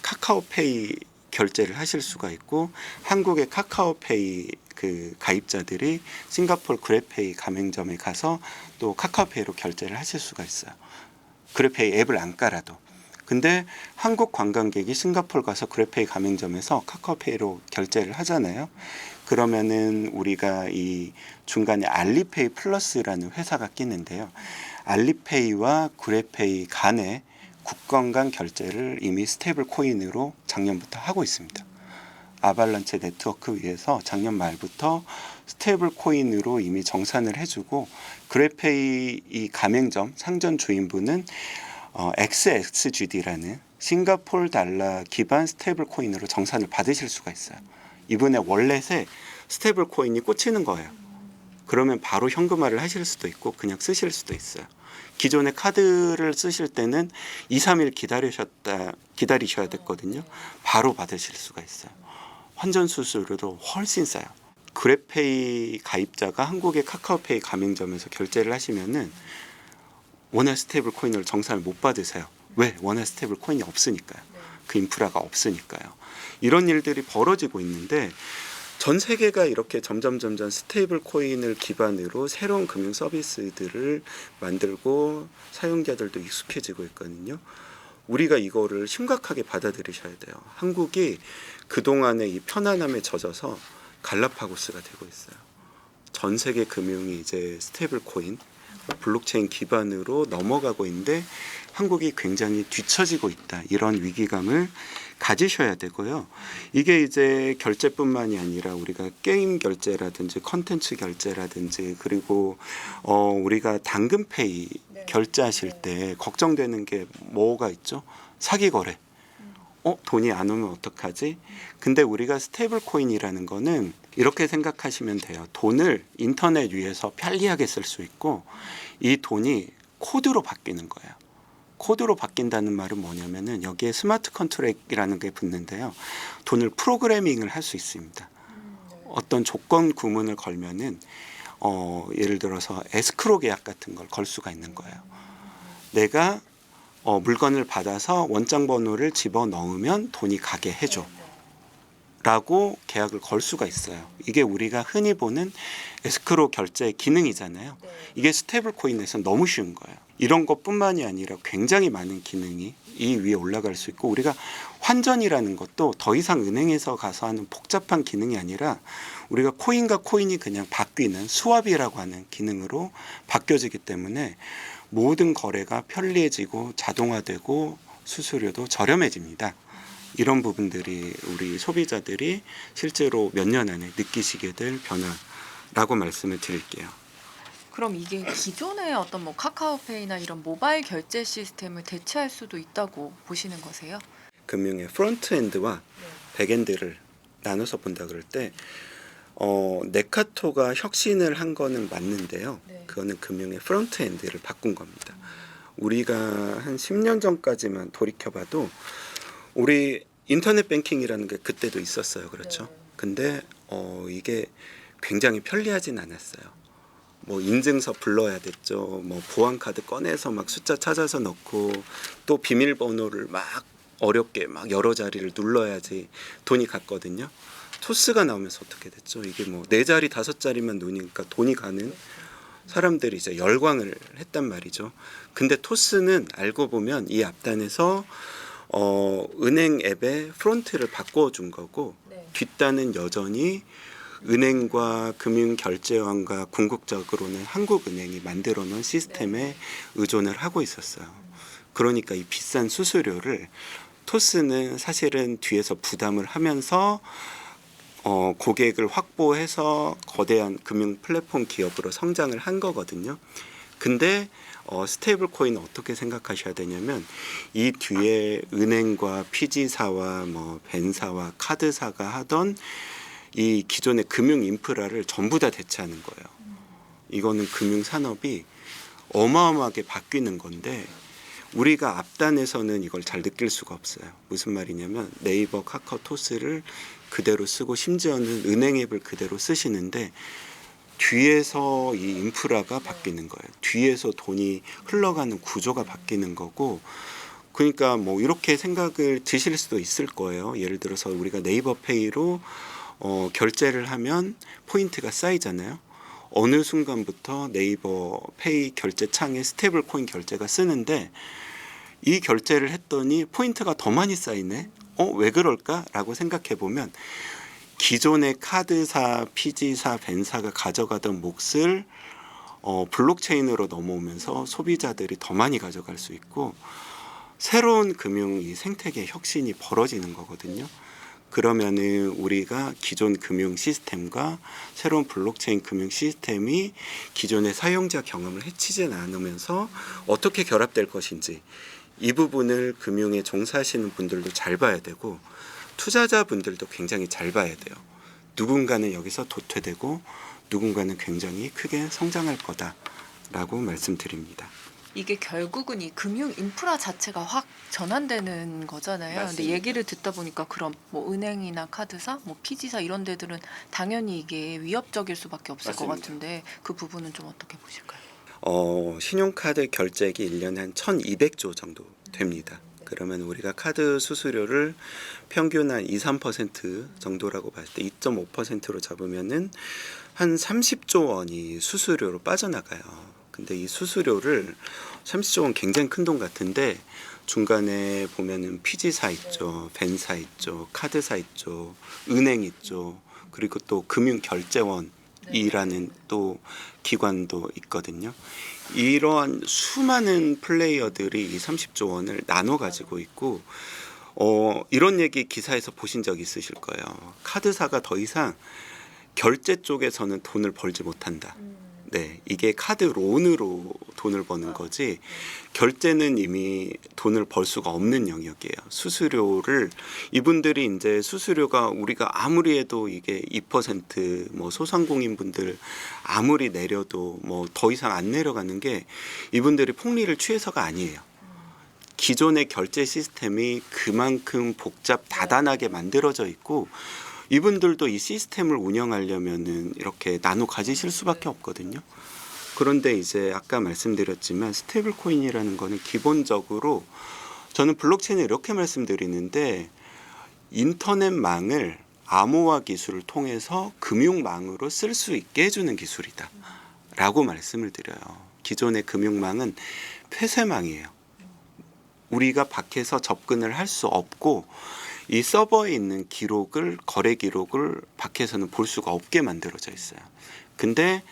카카오페이 결제를 하실 수가 있고 한국의 카카오페이 그 가입자들이 싱가포르 그랩페이 가맹점에 가서 또 카카오페이로 결제를 하실 수가 있어요. 그랩페이 앱을 안 깔아도. 근데 한국 관광객이 싱가포르 가서 그랩페이 가맹점에서 카카오페이로 결제를 하잖아요. 그러면은 우리가 이 중간에 알리페이 플러스라는 회사가 끼는데요. 알리페이와 그랩페이 간에 국가 간 결제를 이미 스테이블 코인으로 작년부터 하고 있습니다. 아발란체 네트워크 위에서 작년 말부터 스테이블 코인으로 이미 정산을 해주고 그랩페이 이 가맹점 상점 주인분은 XXGD라는 싱가포르 달러 기반 스테이블 코인으로 정산을 받으실 수가 있어요. 이분의 월렛에 스테이블 코인이 꽂히는 거예요. 그러면 바로 현금화를 하실 수도 있고 그냥 쓰실 수도 있어요. 기존의 카드를 쓰실 때는 2, 3일 기다리셔야 됐거든요. 바로 받으실 수가 있어요. 환전 수수료도 훨씬 싸요. 그랩페이 가입자가 한국의 카카오페이 가맹점에서 결제를 하시면은 원화 스테이블 코인을 정산을 못 받으세요. 왜? 원화 스테이블 코인이 없으니까요. 그 인프라가 없으니까요. 이런 일들이 벌어지고 있는데 전 세계가 이렇게 점점 스테이블 코인을 기반으로 새로운 금융 서비스들을 만들고 사용자들도 익숙해지고 있거든요. 우리가 이거를 심각하게 받아들이셔야 돼요. 한국이 그동안의 이 편안함에 젖어서 갈라파고스가 되고 있어요. 전 세계 금융이 이제 스테이블 코인, 블록체인 기반으로 넘어가고 있는데 한국이 굉장히 뒤처지고 있다. 이런 위기감을 가지셔야 되고요. 이게 이제 결제뿐만이 아니라 우리가 게임 결제라든지 컨텐츠 결제라든지 그리고 우리가 당근페이 결제하실 때 걱정되는 게 뭐가 있죠? 사기 거래. 돈이 안 오면 어떡하지? 근데 우리가 스테이블 코인이라는 거는 이렇게 생각하시면 돼요. 돈을 인터넷 위에서 편리하게 쓸 수 있고 이 돈이 코드로 바뀌는 거예요. 코드로 바뀐다는 말은 뭐냐면은 여기에 스마트 컨트랙이라는 게 붙는데요. 돈을 프로그래밍을 할 수 있습니다. 어떤 조건 구문을 걸면은 예를 들어서 에스크로 계약 같은 걸 걸 수가 있는 거예요. 내가 물건을 받아서 원장 번호를 집어 넣으면 돈이 가게 해줘. 라고 계약을 걸 수가 있어요. 이게 우리가 흔히 보는 에스크로 결제 기능이잖아요. 이게 스테이블 코인에서 너무 쉬운 거예요. 이런 것뿐만이 아니라 굉장히 많은 기능이 이 위에 올라갈 수 있고 우리가 환전이라는 것도 더 이상 은행에서 가서 하는 복잡한 기능이 아니라 우리가 코인과 코인이 그냥 바뀌는 스왑이라고 하는 기능으로 바뀌어지기 때문에 모든 거래가 편리해지고 자동화되고 수수료도 저렴해집니다. 이런 부분들이 우리 소비자들이 실제로 몇 년 안에 느끼시게 될 변화라고 말씀을 드릴게요. 그럼 이게 기존의 어떤 뭐 카카오페이나 이런 모바일 결제 시스템을 대체할 수도 있다고 보시는 거세요? 금융의 프론트엔드와 백엔드를 나눠서 본다 그럴 때 네카토가 혁신을 한 거는 맞는데요. 그거는 금융의 프론트엔드를 바꾼 겁니다. 우리가 한 10년 전까지만 돌이켜봐도 우리 인터넷 뱅킹이라는 게 그때도 있었어요. 그렇죠? 근데 이게 굉장히 편리하진 않았어요. 뭐 인증서 불러야 됐죠. 뭐 보안카드 꺼내서 막 숫자 찾아서 넣고 또 비밀번호를 막 어렵게 막 여러 자리를 눌러야지 돈이 갔거든요. 토스가 나오면서 어떻게 됐죠? 이게 뭐 4자리 5자리만 누니까 돈이 가는 사람들이 이제 열광을 했단 말이죠. 근데 토스는 알고 보면 이 앞단에서 은행 앱의 프론트를 바꿔준 거고 뒷단은 여전히 은행과 금융결제원과 궁극적으로는 한국은행이 만들어 놓은 시스템에 의존을 하고 있었어요. 그러니까 이 비싼 수수료를 토스는 사실은 뒤에서 부담을 하면서 고객을 확보해서 거대한 금융 플랫폼 기업으로 성장을 한 거거든요. 근데 스테이블 코인은 어떻게 생각하셔야 되냐면 이 뒤에 은행과 피지사와 뭐 벤사와 카드사가 하던 이 기존의 금융 인프라를 전부 다 대체하는 거예요. 이거는 금융 산업이 어마어마하게 바뀌는 건데 우리가 앞단에서는 이걸 잘 느낄 수가 없어요. 무슨 말이냐면 네이버, 카카오, 토스를 그대로 쓰고 심지어는 은행 앱을 그대로 쓰시는데 뒤에서 이 인프라가 바뀌는 거예요. 뒤에서 돈이 흘러가는 구조가 바뀌는 거고 그러니까 뭐 이렇게 생각을 드실 수도 있을 거예요. 예를 들어서 우리가 네이버 페이로 결제를 하면 포인트가 쌓이잖아요. 어느 순간부터 네이버 페이 결제 창에 스테이블 코인 결제가 쓰는데 이 결제를 했더니 포인트가 더 많이 쌓이네. 왜 그럴까라고 생각해 보면 기존의 카드사, 피지사, 벤사가 가져가던 몫을 블록체인으로 넘어오면서 소비자들이 더 많이 가져갈 수 있고 새로운 금융 이 생태계 혁신이 벌어지는 거거든요. 그러면은 우리가 기존 금융 시스템과 새로운 블록체인 금융 시스템이 기존의 사용자 경험을 해치지 않으면서 어떻게 결합될 것인지 이 부분을 금융에 종사하시는 분들도 잘 봐야 되고 투자자분들도 굉장히 잘 봐야 돼요. 누군가는 여기서 도태되고 누군가는 굉장히 크게 성장할 거다라고 말씀드립니다. 이게 결국은 이 금융 인프라 자체가 확 전환되는 거잖아요. 맞습니다. 근데 얘기를 듣다 보니까 그럼 뭐 은행이나 카드사, 뭐 피지사 이런 데들은 당연히 이게 위협적일 수밖에 없을 것 맞습니다. 같은데 그 부분은 좀 어떻게 보실까요? 신용카드 결제액이 1년에 한 1,200조 정도 됩니다. 그러면 우리가 카드 수수료를 평균 한 2~3% 정도라고 봤을 때 2.5%로 잡으면은 한 30조 원이 수수료로 빠져나가요. 근데 이 수수료를 30조 원 굉장히 큰 돈 같은데 중간에 보면은 피지사 있죠, 벤사 있죠, 카드사 있죠, 은행 있죠, 그리고 또 금융결제원이라는 또 기관도 있거든요. 이러한 수많은 플레이어들이 이 30조 원을 나눠 가지고 있고 이런 얘기 기사에서 보신 적 있으실 거예요. 카드사가 더 이상 결제 쪽에서는 돈을 벌지 못한다. 네, 이게 카드 론으로 돈을 버는 거지 결제는 이미 돈을 벌 수가 없는 영역이에요. 수수료를 이분들이 이제 수수료가 우리가 아무리 해도 이게 2%뭐 소상공인분들 아무리 내려도 뭐 더 이상 안 내려가는 게 이분들이 폭리를 취해서가 아니에요. 기존의 결제 시스템이 그만큼 복잡 다단하게 만들어져 있고 이분들도 이 시스템을 운영하려면은 이렇게 나눠 가지실 수밖에 없거든요. 그런데 이제 아까 말씀드렸지만 스테이블 코인이라는 거는 기본적으로 저는 블록체인을 이렇게 말씀드리는데 인터넷망을 암호화 기술을 통해서 금융망으로 쓸 수 있게 해주는 기술이다 라고 말씀을 드려요. 기존의 금융망은 폐쇄망이에요. 우리가 밖에서 접근을 할 수 없고 이 서버에 있는 기록을 거래 기록을 밖에서는 볼 수가 없게 만들어져 있어요. 근데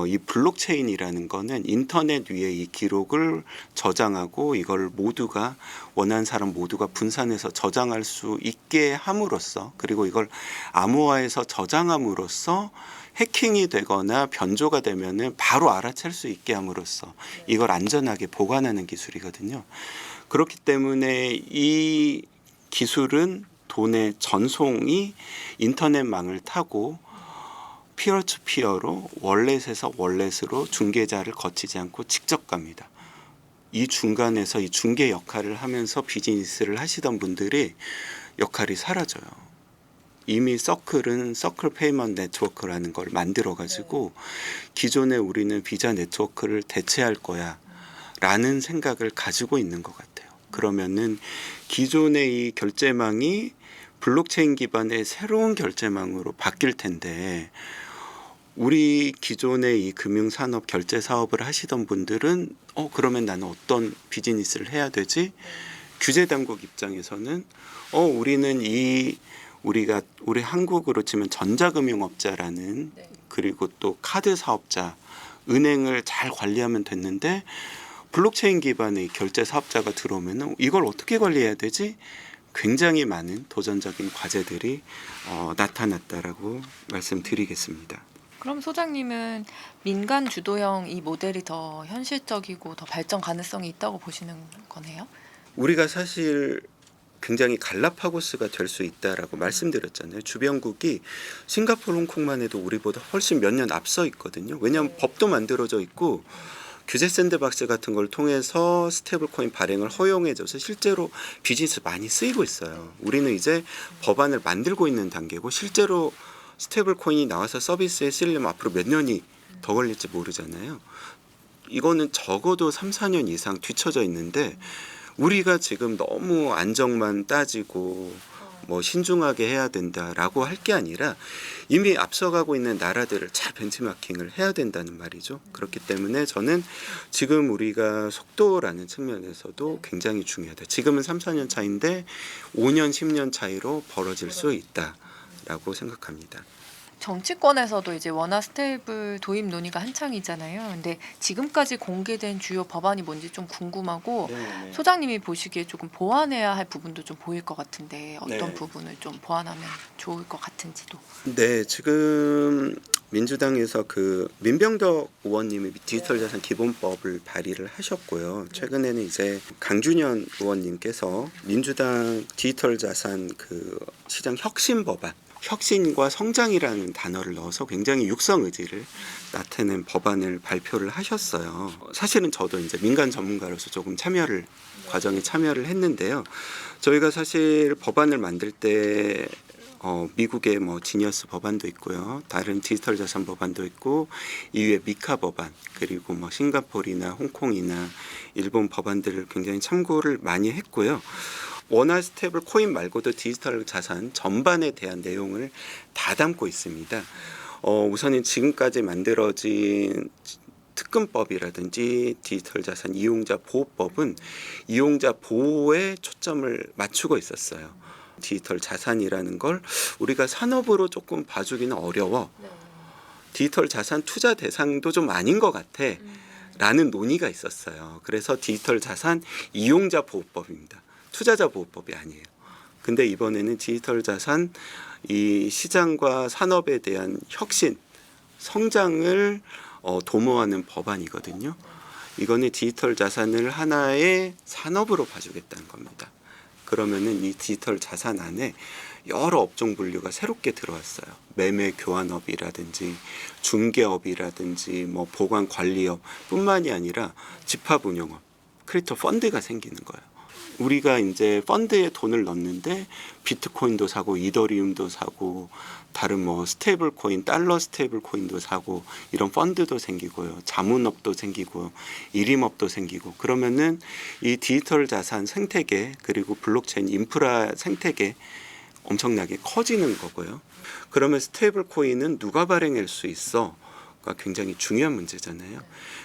이 블록체인이라는 거는 인터넷 위에 이 기록을 저장하고 이걸 모두가 원하는 사람 모두가 분산해서 저장할 수 있게 함으로써 그리고 이걸 암호화해서 저장함으로써 해킹이 되거나 변조가 되면은 바로 알아챌 수 있게 함으로써 이걸 안전하게 보관하는 기술이거든요. 그렇기 때문에 이 기술은 돈의 전송이 인터넷망을 타고 피어투피어로 월렛에서 월렛으로 중개자를 거치지 않고 직접 갑니다. 이 중간에서 이 중개 역할을 하면서 비즈니스를 하시던 분들이 역할이 사라져요. 이미 서클은 서클 페이먼트 네트워크라는 걸 만들어 가지고 기존에 우리는 비자 네트워크를 대체할 거야 라는 생각을 가지고 있는 것 같아요. 그러면은 기존의 이 결제망이 블록체인 기반의 새로운 결제망으로 바뀔 텐데 우리 기존의 이 금융산업 결제 사업을 하시던 분들은 그러면 나는 어떤 비즈니스를 해야 되지? 규제 당국 입장에서는 우리는 우리 한국으로 치면 전자금융업자라는 그리고 또 카드 사업자, 은행을 잘 관리하면 됐는데 블록체인 기반의 결제 사업자가 들어오면 이걸 어떻게 관리해야 되지? 굉장히 많은 도전적인 과제들이 나타났다라고 말씀드리겠습니다. 그럼 소장님은 민간 주도형 이 모델이 더 현실적이고 더 발전 가능성이 있다고 보시는 거네요? 우리가 사실 굉장히 갈라파고스가 될 수 있다라고 말씀드렸잖아요. 주변국이 싱가포르, 홍콩만 해도 우리보다 훨씬 몇 년 앞서 있거든요. 왜냐하면 법도 만들어져 있고 규제 샌드박스 같은 걸 통해서 스테이블 코인 발행을 허용해줘서 실제로 비즈니스 많이 쓰이고 있어요. 우리는 이제 법안을 만들고 있는 단계고 실제로 스테이블 코인이 나와서 서비스에 쓰려면 앞으로 몇 년이 더 걸릴지 모르잖아요. 이거는 적어도 3~4년 이상 뒤쳐져 있는데 우리가 지금 너무 안정만 따지고 뭐 신중하게 해야 된다라고 할 게 아니라 이미 앞서가고 있는 나라들을 잘 벤치마킹을 해야 된다는 말이죠. 그렇기 때문에 저는 지금 우리가 속도라는 측면에서도 굉장히 중요하다. 지금은 3~4년 차인데 5년, 10년 차이로 벌어질 수 있다라고 생각합니다. 정치권에서도 이제 원화 스테이블 도입 논의가 한창이잖아요. 근데 지금까지 공개된 주요 법안이 뭔지 좀 궁금하고 네네. 소장님이 보시기에 조금 보완해야 할 부분도 좀 보일 것 같은데 어떤 네. 부분을 좀 보완하면 좋을 것 같은지도. 네, 지금 민주당에서 그 민병덕 의원님이 디지털 자산 기본법을 발의를 하셨고요. 최근에는 이제 강준현 의원님께서 민주당 디지털 자산 그 시장 혁신 법안 혁신과 성장이라는 단어를 넣어서 굉장히 육성 의지를 나타낸 법안을 발표를 하셨어요. 사실은 저도 이제 민간 전문가로서 조금 과정에 참여를 했는데요. 저희가 사실 법안을 만들 때 미국의 뭐 지니어스 법안도 있고요. 다른 디지털 자산 법안도 있고 이후에 미카 법안 그리고 뭐 싱가포르나 홍콩이나 일본 법안들을 굉장히 참고를 많이 했고요. 원화 스테이블 코인 말고도 디지털 자산 전반에 대한 내용을 다 담고 있습니다. 우선은 지금까지 만들어진 특근법이라든지 디지털 자산 이용자 보호법은 이용자 보호에 초점을 맞추고 있었어요. 디지털 자산이라는 걸 우리가 산업으로 조금 봐주기는 어려워. 디지털 자산 투자 대상도 좀 아닌 것 같아. 라는 논의가 있었어요. 그래서 디지털 자산 이용자 보호법입니다. 투자자 보호법이 아니에요. 근데 이번에는 디지털 자산 이 시장과 산업에 대한 혁신, 성장을 도모하는 법안이거든요. 이거는 디지털 자산을 하나의 산업으로 봐주겠다는 겁니다. 그러면은 이 디지털 자산 안에 여러 업종 분류가 새롭게 들어왔어요. 매매 교환업이라든지 중개업이라든지 뭐 보관 관리업뿐만이 아니라 집합 운용업, 크립토 펀드가 생기는 거예요. 우리가 이제 펀드에 돈을 넣는데 비트코인도 사고 이더리움도 사고 다른 뭐 스테이블 코인, 달러 스테이블 코인도 사고 이런 펀드도 생기고요. 자문업도 생기고 일임업도 생기고 그러면은 이 디지털 자산 생태계 그리고 블록체인 인프라 생태계 엄청나게 커지는 거고요. 그러면 스테이블 코인은 누가 발행할 수 있어? 가 굉장히 중요한 문제잖아요.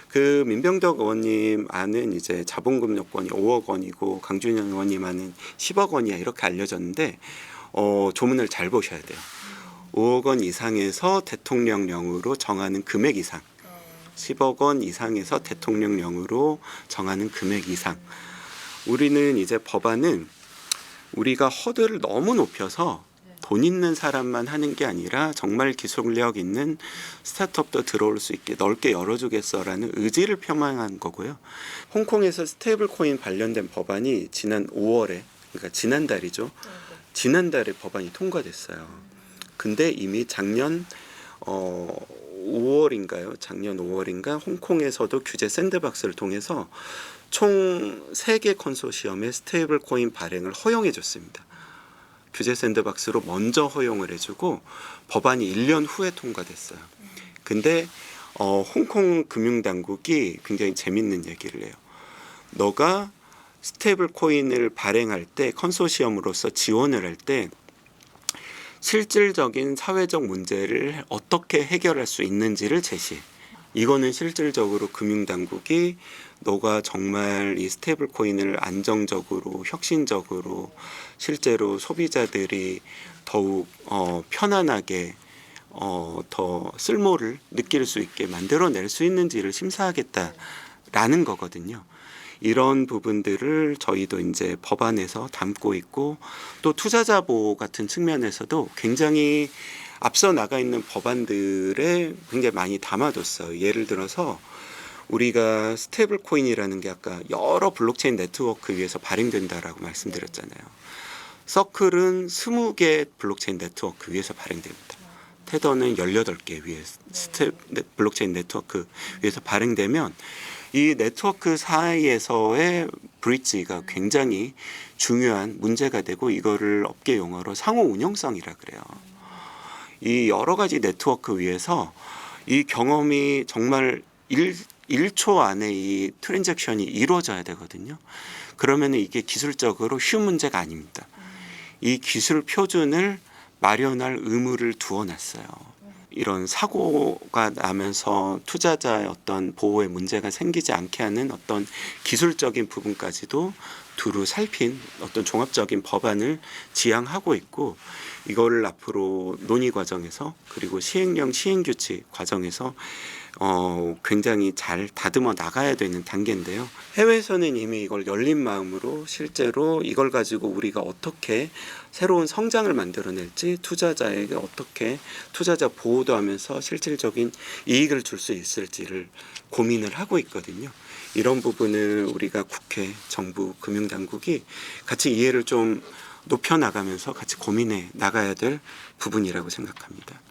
그 민병덕 의원님 안은 이제 자본금 요건이 5억 원이고 강준현 의원님 안은 10억 원이야 이렇게 알려졌는데 조문을 잘 보셔야 돼요. 5억 원 이상에서 대통령령으로 정하는 금액 이상, 10억 원 이상에서 대통령령으로 정하는 금액 이상. 우리는 이제 법안은 우리가 허들을 너무 높여서 돈 있는 사람만 하는 게 아니라 정말 기술력 있는 스타트업도 들어올 수 있게 넓게 열어주겠어라는 의지를 표명한 거고요. 홍콩에서 스테이블 코인 관련된 법안이 지난 5월에, 그러니까 지난달이죠. 지난달에 법안이 통과됐어요. 근데 이미 작년 5월인가요? 작년 5월인가 홍콩에서도 규제 샌드박스를 통해서 총 3개 컨소시엄의 스테이블 코인 발행을 허용해 줬습니다. 규제 샌드박스로 먼저 허용을 해주고 법안이 1년 후에 통과됐어요. 근데 홍콩 금융당국이 굉장히 재밌는 얘기를 해요. 너가 스테이블 코인을 발행할 때 컨소시엄으로서 지원을 할 때 실질적인 사회적 문제를 어떻게 해결할 수 있는지를 제시해. 이거는 실질적으로 금융당국이 너가 정말 이 스테이블 코인을 안정적으로 혁신적으로 실제로 소비자들이 더욱 편안하게 더 쓸모를 느낄 수 있게 만들어낼 수 있는지를 심사하겠다라는 거거든요. 이런 부분들을 저희도 이제 법안에서 담고 있고 또 투자자 보호 같은 측면에서도 굉장히 앞서 나가 있는 법안들에 굉장히 많이 담아뒀어요. 예를 들어서 우리가 스테이블 코인이라는 게 아까 여러 블록체인 네트워크 위에서 발행된다라고 말씀드렸잖아요. 서클은 20개 블록체인 네트워크 위에서 발행됩니다. 테더는 18개 위에 블록체인 네트워크 위에서 발행되면 이 네트워크 사이에서의 브릿지가 굉장히 중요한 문제가 되고 이거를 업계 용어로 상호 운용성이라 그래요. 이 여러 가지 네트워크 위에서 이 경험이 정말 1초 안에 이 트랜잭션이 이루어져야 되거든요. 그러면 이게 기술적으로 쉬운 문제가 아닙니다. 이 기술 표준을 마련할 의무를 두어놨어요. 이런 사고가 나면서 투자자의 어떤 보호에 문제가 생기지 않게 하는 어떤 기술적인 부분까지도 두루 살핀 어떤 종합적인 법안을 지향하고 있고 이거를 앞으로 논의 과정에서 그리고 시행령 시행규칙 과정에서 굉장히 잘 다듬어 나가야 되는 단계인데요. 해외에서는 이미 이걸 열린 마음으로 실제로 이걸 가지고 우리가 어떻게 새로운 성장을 만들어낼지 투자자에게 어떻게 투자자 보호도 하면서 실질적인 이익을 줄 수 있을지를 고민을 하고 있거든요. 이런 부분을 우리가 국회, 정부, 금융당국이 같이 이해를 좀 높여나가면서 같이 고민해 나가야 될 부분이라고 생각합니다.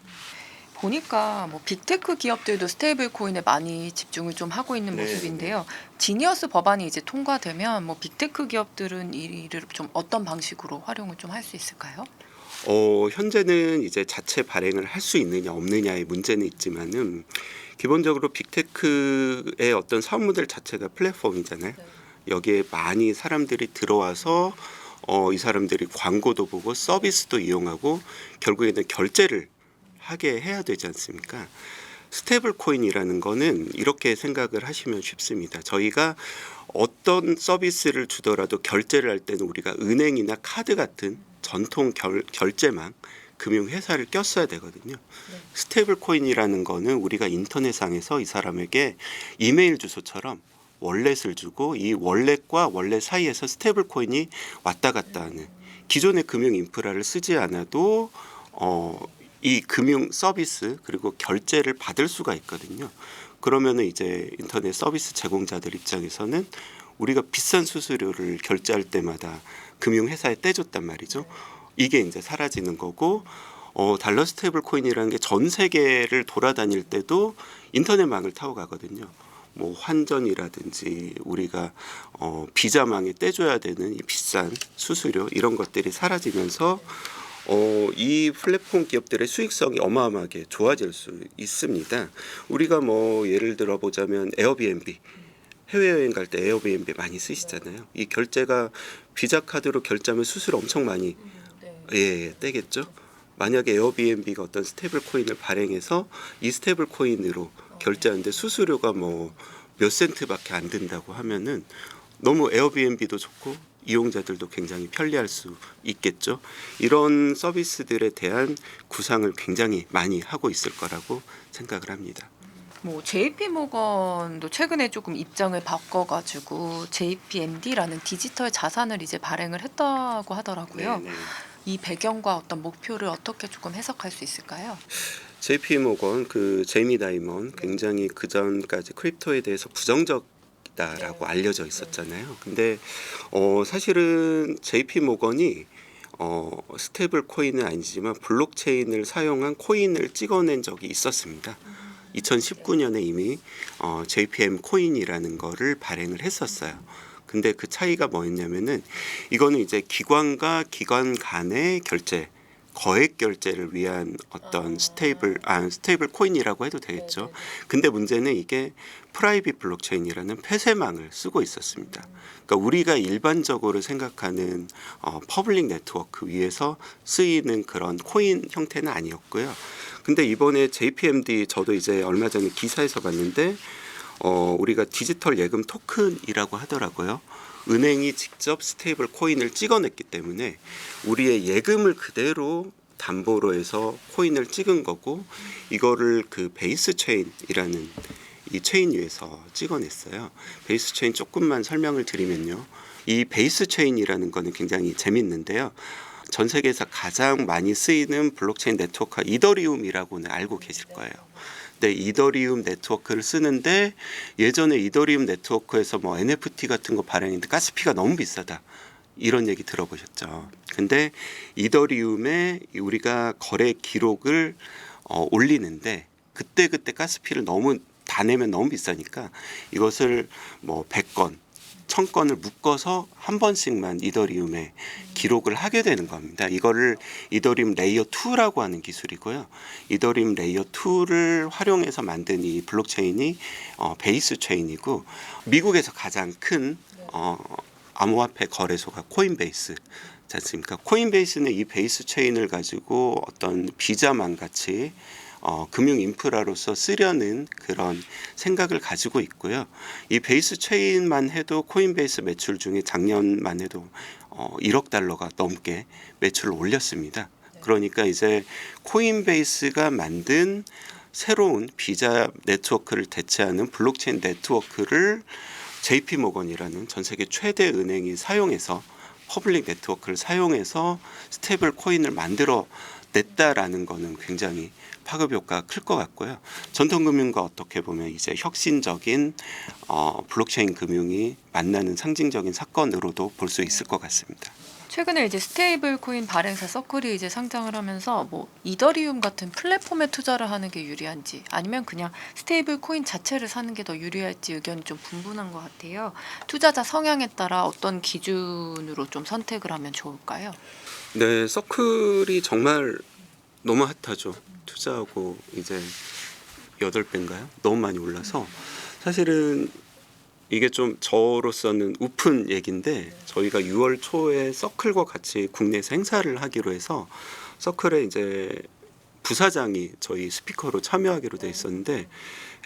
보니까 뭐 빅테크 기업들도 스테이블 코인에 많이 집중을 좀 하고 있는 네, 모습인데요. 지니어스 법안이 이제 통과되면 뭐 빅테크 기업들은 이를 좀 어떤 방식으로 활용을 좀 할 수 있을까요? 현재는 이제 자체 발행을 할 수 있느냐 없느냐의 문제는 있지만은 기본적으로 빅테크의 어떤 사업 모델 자체가 플랫폼이잖아요. 여기에 많이 사람들이 들어와서 이 사람들이 광고도 보고 서비스도 이용하고 결국에는 결제를 하게 해야 되지 않습니까? 스테이블 코인이라는 거는 이렇게 생각을 하시면 쉽습니다. 저희가 어떤 서비스를 주더라도 결제를 할 때는 우리가 은행이나 카드 같은 전통 결제망 금융회사를 꼈어야 되거든요. 스테이블 코인이라는 거는 우리가 인터넷상에서 이 사람에게 이메일 주소처럼 월렛을 주고 이 월렛과 월렛 사이에서 스테이블 코인이 왔다 갔다 하는 기존의 금융 인프라를 쓰지 않아도 이 금융 서비스 그리고 결제를 받을 수가 있거든요. 그러면은 이제 인터넷 서비스 제공자들 입장에서는 우리가 비싼 수수료를 결제할 때마다 금융회사에 떼줬단 말이죠. 이게 이제 사라지는 거고 달러 스테이블 코인이라는 게 전 세계를 돌아다닐 때도 인터넷망을 타고 가거든요. 뭐 환전이라든지 우리가 비자망에 떼줘야 되는 이 비싼 수수료 이런 것들이 사라지면서 이 플랫폼 기업들의 수익성이 어마어마하게 좋아질 수 있습니다. 우리가 뭐 예를 들어 보자면 에어비앤비 해외여행 갈 때 에어비앤비 많이 쓰시잖아요. 이 결제가 비자 카드로 결제하면 수수료 엄청 많이 떼겠죠. 만약에 에어비앤비가 어떤 스테이블 코인을 발행해서 이 스테이블 코인으로 결제하는데 수수료가 뭐 몇 센트밖에 안 든다고 하면은 너무 에어비앤비도 좋고 이용자들도 굉장히 편리할 수 있겠죠. 이런 서비스들에 대한 구상을 굉장히 많이 하고 있을 거라고 생각을 합니다. 뭐 JP 모건도 최근에 조금 입장을 바꿔가지고 JPMD라는 디지털 자산을 이제 발행을 했다고 하더라고요. 네네. 이 배경과 어떤 목표를 어떻게 조금 해석할 수 있을까요? JP 모건 그 제이미 다이먼 굉장히 그 전까지 크립토에 대해서 부정적이다라고 알려져 있었잖아요. 근데 사실은 JP 모건이 스테이블 코인은 아니지만 블록체인을 사용한 코인을 찍어낸 적이 있었습니다. 2019년에 이미 JPM 코인이라는 거를 발행을 했었어요. 근데 그 차이가 뭐였냐면은 이거는 이제 기관과 기관 간의 결제 거액 결제를 위한 어떤 스테이블 코인이라고 해도 되겠죠. 근데 문제는 이게 프라이빗 블록체인이라는 폐쇄망을 쓰고 있었습니다. 그러니까 우리가 일반적으로 생각하는 퍼블릭 네트워크 위에서 쓰이는 그런 코인 형태는 아니었고요. 근데 이번에 JPMD 저도 이제 얼마 전에 기사에서 봤는데 우리가 디지털 예금 토큰이라고 하더라고요. 은행이 직접 스테이블 코인을 찍어냈기 때문에 우리의 예금을 그대로 담보로 해서 코인을 찍은 거고 이거를 그 베이스 체인이라는 이 체인 위에서 찍어냈어요. 베이스 체인 조금만 설명을 드리면요. 이 베이스 체인이라는 거는 굉장히 재밌는데요. 전 세계에서 가장 많이 쓰이는 블록체인 네트워크가 이더리움이라고는 알고 계실 거예요. 네, 이더리움 네트워크를 쓰는데 예전에 이더리움 네트워크에서 뭐 NFT 같은 거 발행했는데 가스피가 너무 비싸다. 이런 얘기 들어보셨죠. 근데 이더리움에 우리가 거래 기록을 올리는데 그때 가스피를 너무 다 내면 너무 비싸니까 이것을 뭐 100건 1000건을 묶어서 한 번씩만 이더리움에 기록을 하게 되는 겁니다. 이거를 이더리움 레이어 2라고 하는 기술이고요. 이더리움 레이어 2를 활용해서 만든 이 블록체인이 베이스 체인이고 미국에서 가장 큰 암호화폐 거래소가 코인베이스 지 않습니까? 코인베이스는 이 베이스 체인을 가지고 어떤 비자망 같이 금융 인프라로서 쓰려는 그런 생각을 가지고 있고요. 이 베이스 체인만 해도 코인베이스 매출 중에 작년만 해도 1억 달러가 넘게 매출을 올렸습니다. 그러니까 이제 코인베이스가 만든 새로운 비자 네트워크를 대체하는 블록체인 네트워크를 JP 모건이라는 전 세계 최대 은행이 사용해서 퍼블릭 네트워크를 사용해서 스테이블 코인을 만들어 냈다라는 거는 굉장히 파급 효과가 클 것 같고요. 전통 금융과 어떻게 보면 이제 혁신적인 블록체인 금융이 만나는 상징적인 사건으로도 볼 수 있을 것 같습니다. 최근에 이제 스테이블 코인 발행사 서클이 이제 상장을 하면서 뭐 이더리움 같은 플랫폼에 투자를 하는 게 유리한지 아니면 그냥 스테이블 코인 자체를 사는 게 더 유리할지 의견이 좀 분분한 것 같아요. 투자자 성향에 따라 어떤 기준으로 좀 선택을 하면 좋을까요? 네, 서클이 정말 너무 핫하죠. 투자하고 이제 8배인가요? 너무 많이 올라서 사실은 이게 좀 저로서는 우픈 얘기인데 저희가 6월 초에 서클과 같이 국내에서 행사를 하기로 해서 서클에 이제 부사장이 저희 스피커로 참여하기로 돼 있었는데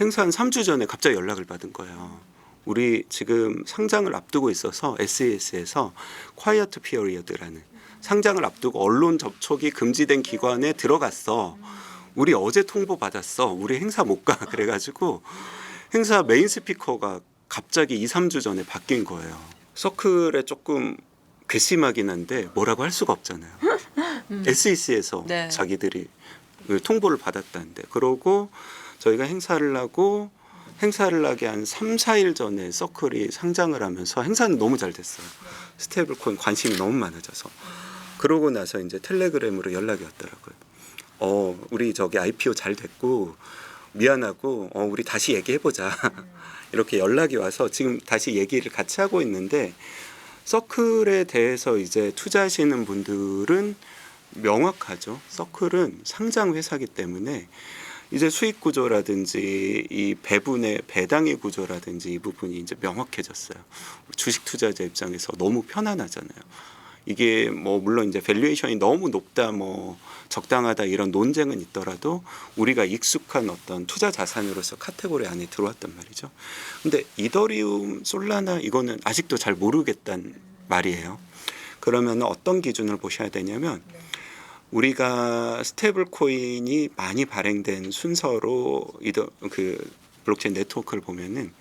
행사 한 3주 전에 갑자기 연락을 받은 거예요. 우리 지금 상장을 앞두고 있어서 SES에서 quiet period라는 상장을 앞두고 언론 접촉이 금지된 기관에 들어갔어. 우리 어제 통보 받았어. 우리 행사 못 가. 그래가지고 행사 메인 스피커가 갑자기 2, 3주 전에 바뀐 거예요. 서클에 조금 괘씸하긴 한데 뭐라고 할 수가 없잖아요. SEC에서 네. 자기들이 통보를 받았다는데 그러고 저희가 행사를 하고 행사를 하기 한 3, 4일 전에 서클이 상장을 하면서 행사는 너무 잘 됐어요. 스테이블 코인 관심이 너무 많아져서 그러고 나서 이제 텔레그램으로 연락이 왔더라고요. 우리 저기 IPO 잘 됐고 미안하고 우리 다시 얘기해보자. 이렇게 연락이 와서 지금 다시 얘기를 같이 하고 있는데 서클에 대해서 이제 투자하시는 분들은 명확하죠. 서클은 상장 회사이기 때문에 이제 수익 구조라든지 이 배분의 배당의 구조라든지 이 부분이 이제 명확해졌어요. 주식 투자자 입장에서 너무 편안하잖아요. 이게 뭐 물론 이제 밸류에이션이 너무 높다 뭐 적당하다 이런 논쟁은 있더라도 우리가 익숙한 어떤 투자 자산으로서 카테고리 안에 들어왔단 말이죠. 근데 이더리움, 솔라나 이거는 아직도 잘 모르겠다는 말이에요. 그러면 어떤 기준을 보셔야 되냐면 우리가 스테이블 코인이 많이 발행된 순서로 그 블록체인 네트워크를 보면은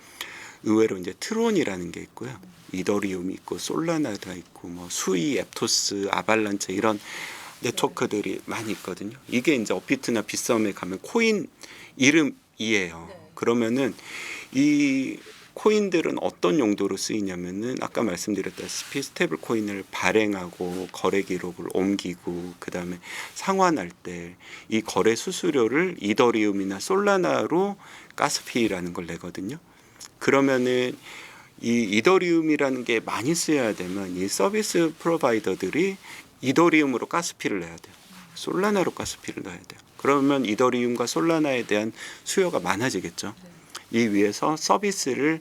의외로 이제 트론이라는 게 있고요. 이더리움이 있고 솔라나가 있고 뭐 수이, 앱토스, 아발란체 이런 네트워크들이 많이 있거든요. 이게 이제 업비트나 빗썸에 가면 코인 이름이에요. 그러면은 이 코인들은 어떤 용도로 쓰이냐면은 아까 말씀드렸다시피 스테이블 코인을 발행하고 거래 기록을 옮기고 그다음에 상환할 때 이 거래 수수료를 이더리움이나 솔라나로 가스피라는 걸 내거든요. 그러면은 이 이더리움이라는 게 많이 쓰여야 되면 이 서비스 프로바이더들이 이더리움으로 가스피를 내야 돼요. 솔라나로 가스피를 넣어야 돼요. 그러면 이더리움과 솔라나에 대한 수요가 많아지겠죠. 이 위에서 서비스를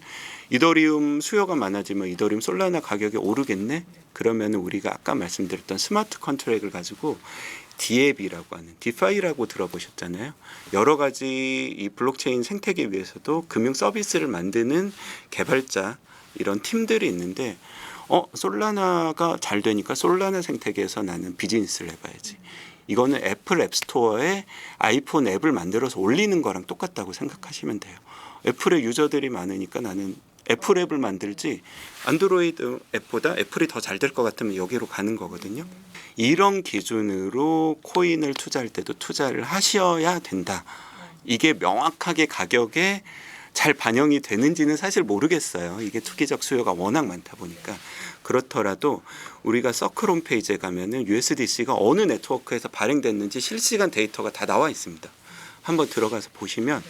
이더리움 수요가 많아지면 이더리움 솔라나 가격이 오르겠네. 그러면 우리가 아까 말씀드렸던 스마트 컨트랙을 가지고 DAB라고 하는 디파이라고 들어보셨잖아요. 여러 가지 이 블록체인 생태계 위에서도 금융 서비스를 만드는 개발자 이런 팀들이 있는데 솔라나가 잘 되니까 솔라나 생태계에서 나는 비즈니스를 해봐야지. 이거는 애플 앱스토어에 아이폰 앱을 만들어서 올리는 거랑 똑같다고 생각하시면 돼요. 애플의 유저들이 많으니까 나는 애플 앱을 만들지 안드로이드 앱보다 애플이 더 잘 될 것 같으면 여기로 가는 거거든요. 이런 기준으로 코인을 투자할 때도 투자를 하셔야 된다. 이게 명확하게 가격에 잘 반영이 되는지는 사실 모르겠어요. 이게 투기적 수요가 워낙 많다 보니까. 그렇더라도 우리가 서클 홈페이지에 가면은 USDC가 어느 네트워크에서 발행됐는지 실시간 데이터가 다 나와 있습니다. 한번 들어가서 보시면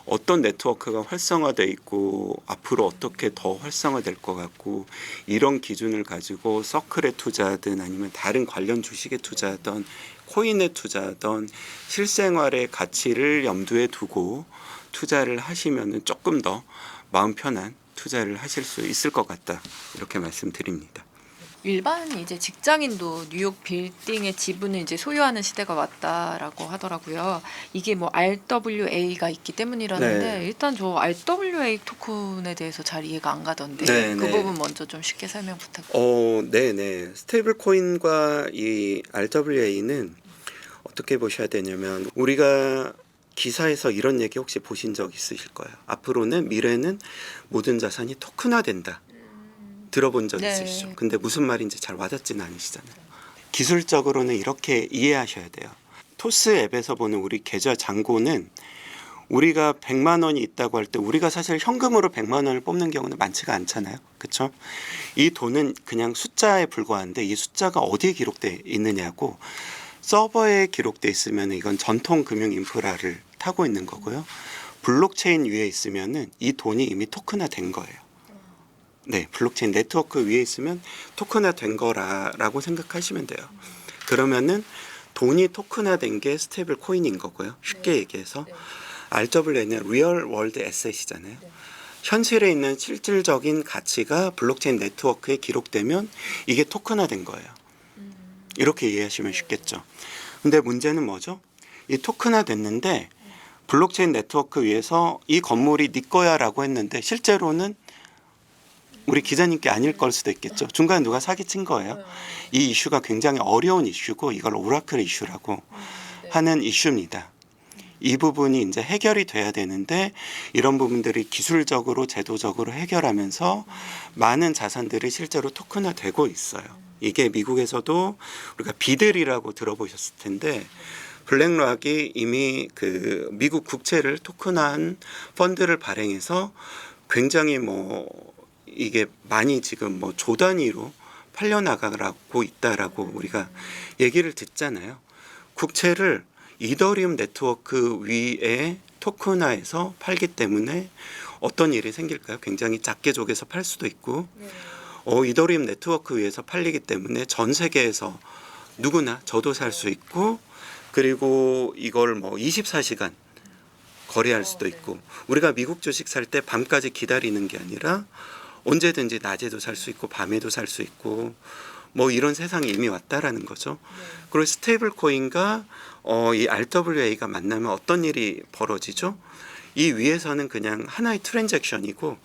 어떤 네트워크가 활성화돼 있고 앞으로 어떻게 더 활성화될 것 같고 이런 기준을 가지고 서클에 투자하든 아니면 다른 관련 주식에 투자하든 코인에 투자하든 실생활의 가치를 염두에 두고 투자를 하시면은 조금 더 마음 편한 투자를 하실 수 있을 것 같다 이렇게 말씀드립니다. 일반 이제 직장인도 뉴욕 빌딩의 지분을 이제 소유하는 시대가 왔다라고 하더라고요. 이게 뭐 RWA가 있기 때문이라는데 네. 일단 저 RWA 토큰에 대해서 잘 이해가 안 가던데 네, 그 네. 부분 먼저 좀 쉽게 설명 부탁드립니다. 네네. 스테이블 코인과 이 RWA는 어떻게 보셔야 되냐면 우리가 기사에서 이런 얘기 혹시 보신 적 있으실 거예요. 앞으로는 미래는 모든 자산이 토큰화된다. 들어본 적 네. 있으시죠? 근데 무슨 말인지 잘 와닿지는 않으시잖아요. 기술적으로는 이렇게 이해하셔야 돼요. 토스 앱에서 보는 우리 계좌 잔고는 우리가 100만 원이 있다고 할 때 우리가 사실 현금으로 100만 원을 뽑는 경우는 많지가 않잖아요. 그렇죠? 이 돈은 그냥 숫자에 불과한데 이 숫자가 어디에 기록돼 있느냐고 서버에 기록돼 있으면 이건 전통 금융 인프라를 타고 있는 거고요. 블록체인 위에 있으면은 이 돈이 이미 토큰화된 거예요. 네, 블록체인 네트워크 위에 있으면 토큰화된 거라고 생각하시면 돼요. 그러면은 돈이 토큰화된 게 스테이블 코인인 거고요. 쉽게 얘기해서 RWA는 리얼 월드 에셋이잖아요. 현실에 있는 실질적인 가치가 블록체인 네트워크에 기록되면 이게 토큰화된 거예요. 이렇게 이해하시면 쉽겠죠. 근데 문제는 뭐죠? 이 토큰화 됐는데 블록체인 네트워크 위에서 이 건물이 네 거야라고 했는데 실제로는 우리 기자님께 아닐 걸 수도 있겠죠. 중간에 누가 사기친 거예요. 이 이슈가 굉장히 어려운 이슈고 이걸 오라클 이슈라고 하는 이슈입니다. 이 부분이 이제 해결이 돼야 되는데 이런 부분들이 기술적으로 제도적으로 해결하면서 많은 자산들이 실제로 토큰화되고 있어요. 이게 미국에서도 우리가 비들이라고 들어보셨을 텐데 블랙락이 이미 그 미국 국채를 토큰화한 펀드를 발행해서 굉장히 뭐 이게 많이 지금 뭐 조 단위로 팔려나가고 있다라고 우리가 얘기를 듣잖아요. 국채를 이더리움 네트워크 위에 토큰화해서 팔기 때문에 어떤 일이 생길까요? 굉장히 작게 쪼개서 팔 수도 있고 이더리움 네트워크 위에서 팔리기 때문에 전 세계에서 누구나 저도 살 수 있고 그리고 이걸 뭐 24시간 거래할 수도 있고 우리가 미국 주식 살 때 밤까지 기다리는 게 아니라 언제든지 낮에도 살 수 있고 밤에도 살 수 있고 뭐 이런 세상이 이미 왔다라는 거죠. 그리고 스테이블 코인과 이 RWA가 만나면 어떤 일이 벌어지죠? 이 위에서는 그냥 하나의 트랜잭션이고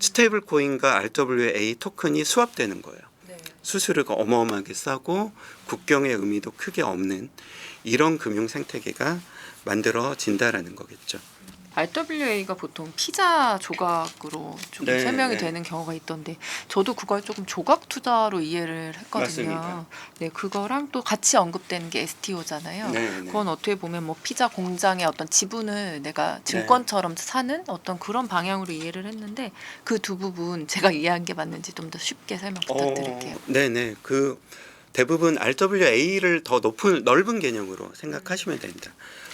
스테이블 코인과 RWA 토큰이 수합되는 거예요. 수수료가 어마어마하게 싸고 국경의 의미도 크게 없는 이런 금융 생태계가 만들어진다라는 거겠죠. RWA가 보통 피자 조각으로 좀 네, 설명이 네. 되는 경우가 있던데 저도 그걸 조금 조각 투자로 이해를 했거든요. 맞습니다. 네, 그거랑 또 같이 언급되는 게 STO잖아요. 네, 네. 그건 어떻게 보면 뭐 피자 공장의 어떤 지분을 내가 증권처럼 사는 어떤 그런 방향으로 이해를 했는데 그 두 부분 제가 이해한 게 맞는지 좀 더 쉽게 설명 부탁드릴게요. 네네. 그 대부분 RWA를 더 넓은 개념으로 생각하시면 됩니다.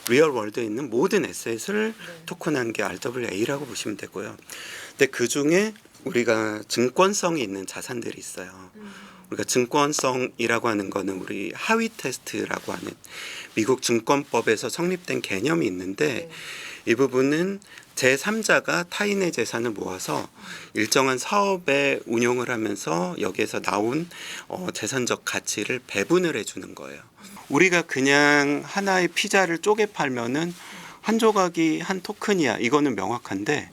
리얼 월드에 있는 모든 에셋을 토큰한 게 RWA라고 보시면 되고요. 근데 그 중에 우리가 증권성이 있는 자산들이 있어요. 우리가 증권성이라고 하는 거는 우리 하위 테스트라고 하는 미국 증권법에서 성립된 개념이 있는데 이 부분은 제3자가 타인의 재산을 모아서 일정한 사업에 운용을 하면서 여기에서 나온 재산적 가치를 배분을 해주는 거예요. 우리가 그냥 하나의 피자를 쪼개 팔면은 한 조각이 한 토큰이야. 이거는 명확한데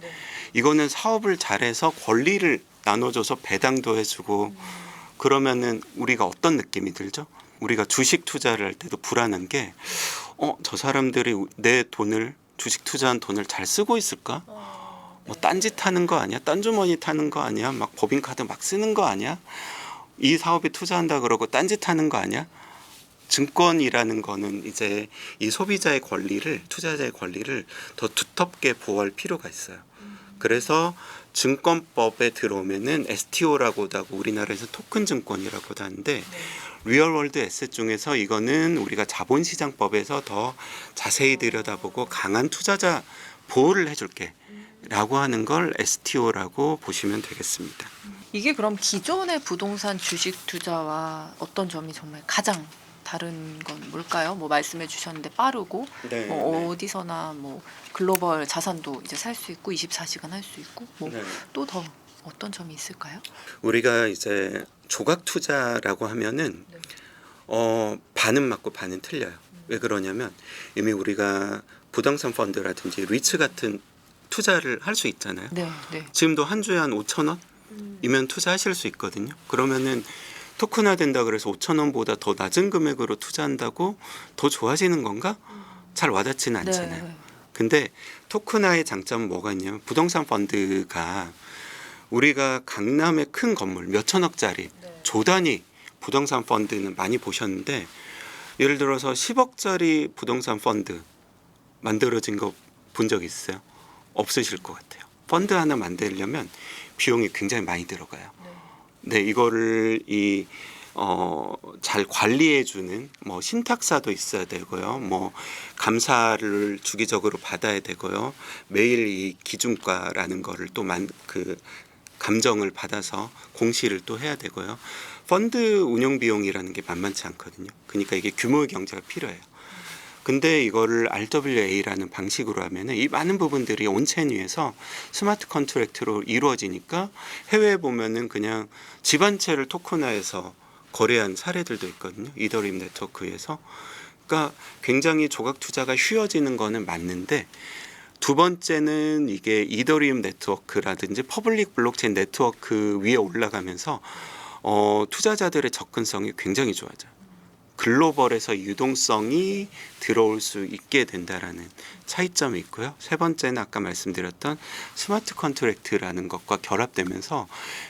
이거는 사업을 잘해서 권리를 나눠줘서 배당도 해주고 그러면은 우리가 어떤 느낌이 들죠? 우리가 주식 투자를 할 때도 불안한 게 저 사람들이 내 돈을 주식 투자한 돈을 잘 쓰고 있을까? 뭐 딴짓 하는 거 아니야? 딴주머니 타는 거 아니야? 막 법인카드 막 쓰는 거 아니야? 이 사업에 투자한다 그러고 딴짓 하는 거 아니야? 증권이라는 거는 이제 이 소비자의 권리를 투자자의 권리를 더 두텁게 보호할 필요가 있어요. 그래서 증권법에 들어오면은 STO라고도 하고 우리나라에서 토큰 증권이라고도 하는데 리얼월드 에셋 중에서 이거는 우리가 자본시장법에서 더 자세히 들여다보고 강한 투자자 보호를 해줄게 라고 하는 걸 STO라고 보시면 되겠습니다. 이게 그럼 기존의 부동산 주식 투자와 어떤 점이 정말 가장 다른 건 뭘까요? 뭐 말씀해 주셨는데 빠르고 네, 뭐 어디서나 뭐 글로벌 자산도 이제 살 수 있고 24시간 할 수 있고 뭐 또 더 어떤 점이 있을까요? 우리가 이제 조각 투자라고 하면은 반은 맞고 반은 틀려요. 왜 그러냐면 이미 우리가 부동산 펀드라든지 리츠 같은 투자를 할 수 있잖아요. 네, 네. 지금도 한 주에 한 5천 원이면 투자하실 수 있거든요. 그러면은 토큰화 된다 그래서 5천 원보다 더 낮은 금액으로 투자한다고 더 좋아지는 건가? 잘 와닿지는 않잖아요. 네. 근데 토큰화의 장점은 뭐가 있냐면 부동산 펀드가 우리가 강남의 큰 건물 몇 천억짜리 조 단위 부동산 펀드는 많이 보셨는데 예를 들어서 10억짜리 부동산 펀드 만들어진 거 본 적 있어요? 없으실 것 같아요. 펀드 하나 만들려면 비용이 굉장히 많이 들어가요. 네, 이거를 잘 관리해주는 뭐 신탁사도 있어야 되고요. 뭐 감사를 주기적으로 받아야 되고요. 매일 이 기준가라는 거를 또 감정을 받아서 공시를 또 해야 되고요. 펀드 운영 비용이라는 게 만만치 않거든요. 그러니까 이게 규모의 경제가 필요해요. 근데 이거를 RWA라는 방식으로 하면은 이 많은 부분들이 온체인 위에서 스마트 컨트랙트로 이루어지니까 해외에 보면은 그냥 집안채를 토큰화해서 거래한 사례들도 있거든요. 이더리움 네트워크에서. 그러니까 굉장히 조각 투자가 쉬워지는 거는 맞는데, 두 번째는 이게 이더리움 네트워크라든지 퍼블릭 블록체인 네트워크 위에 올라가면서 투자자들의 접근성이 굉장히 좋아져요. 글로벌에서 유동성이 들어올 수 있게 된다라는 차이점이 있고요. 세 번째는 아까 말씀드렸던 스마트 컨트랙트라는 것과 결합되면서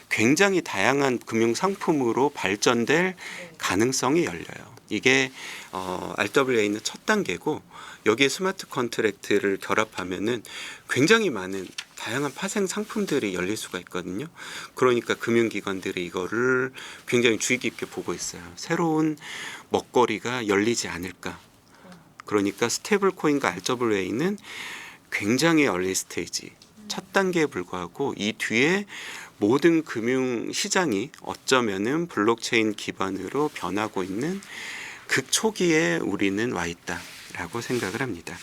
굉장히 다양한 금융 상품으로 발전될 가능성이 열려요. 이게 RWA는 첫 단계고, 여기에 스마트 컨트랙트를 결합하면은 굉장히 많은 다양한 파생 상품들이 열릴 수가 있거든요. 그러니까 금융기관들이 이거를 굉장히 주의 깊게 보고 있어요. 새로운 먹거리가 열리지 않을까. 그러니까 스테이블 코인과 RWA는 굉장히 얼리 스테이지, 첫 단계에 불과하고, 이 뒤에 모든 금융 시장이 어쩌면은 블록체인 기반으로 변하고 있는 극초기에 우리는 와 있다라고 생각을 합니다.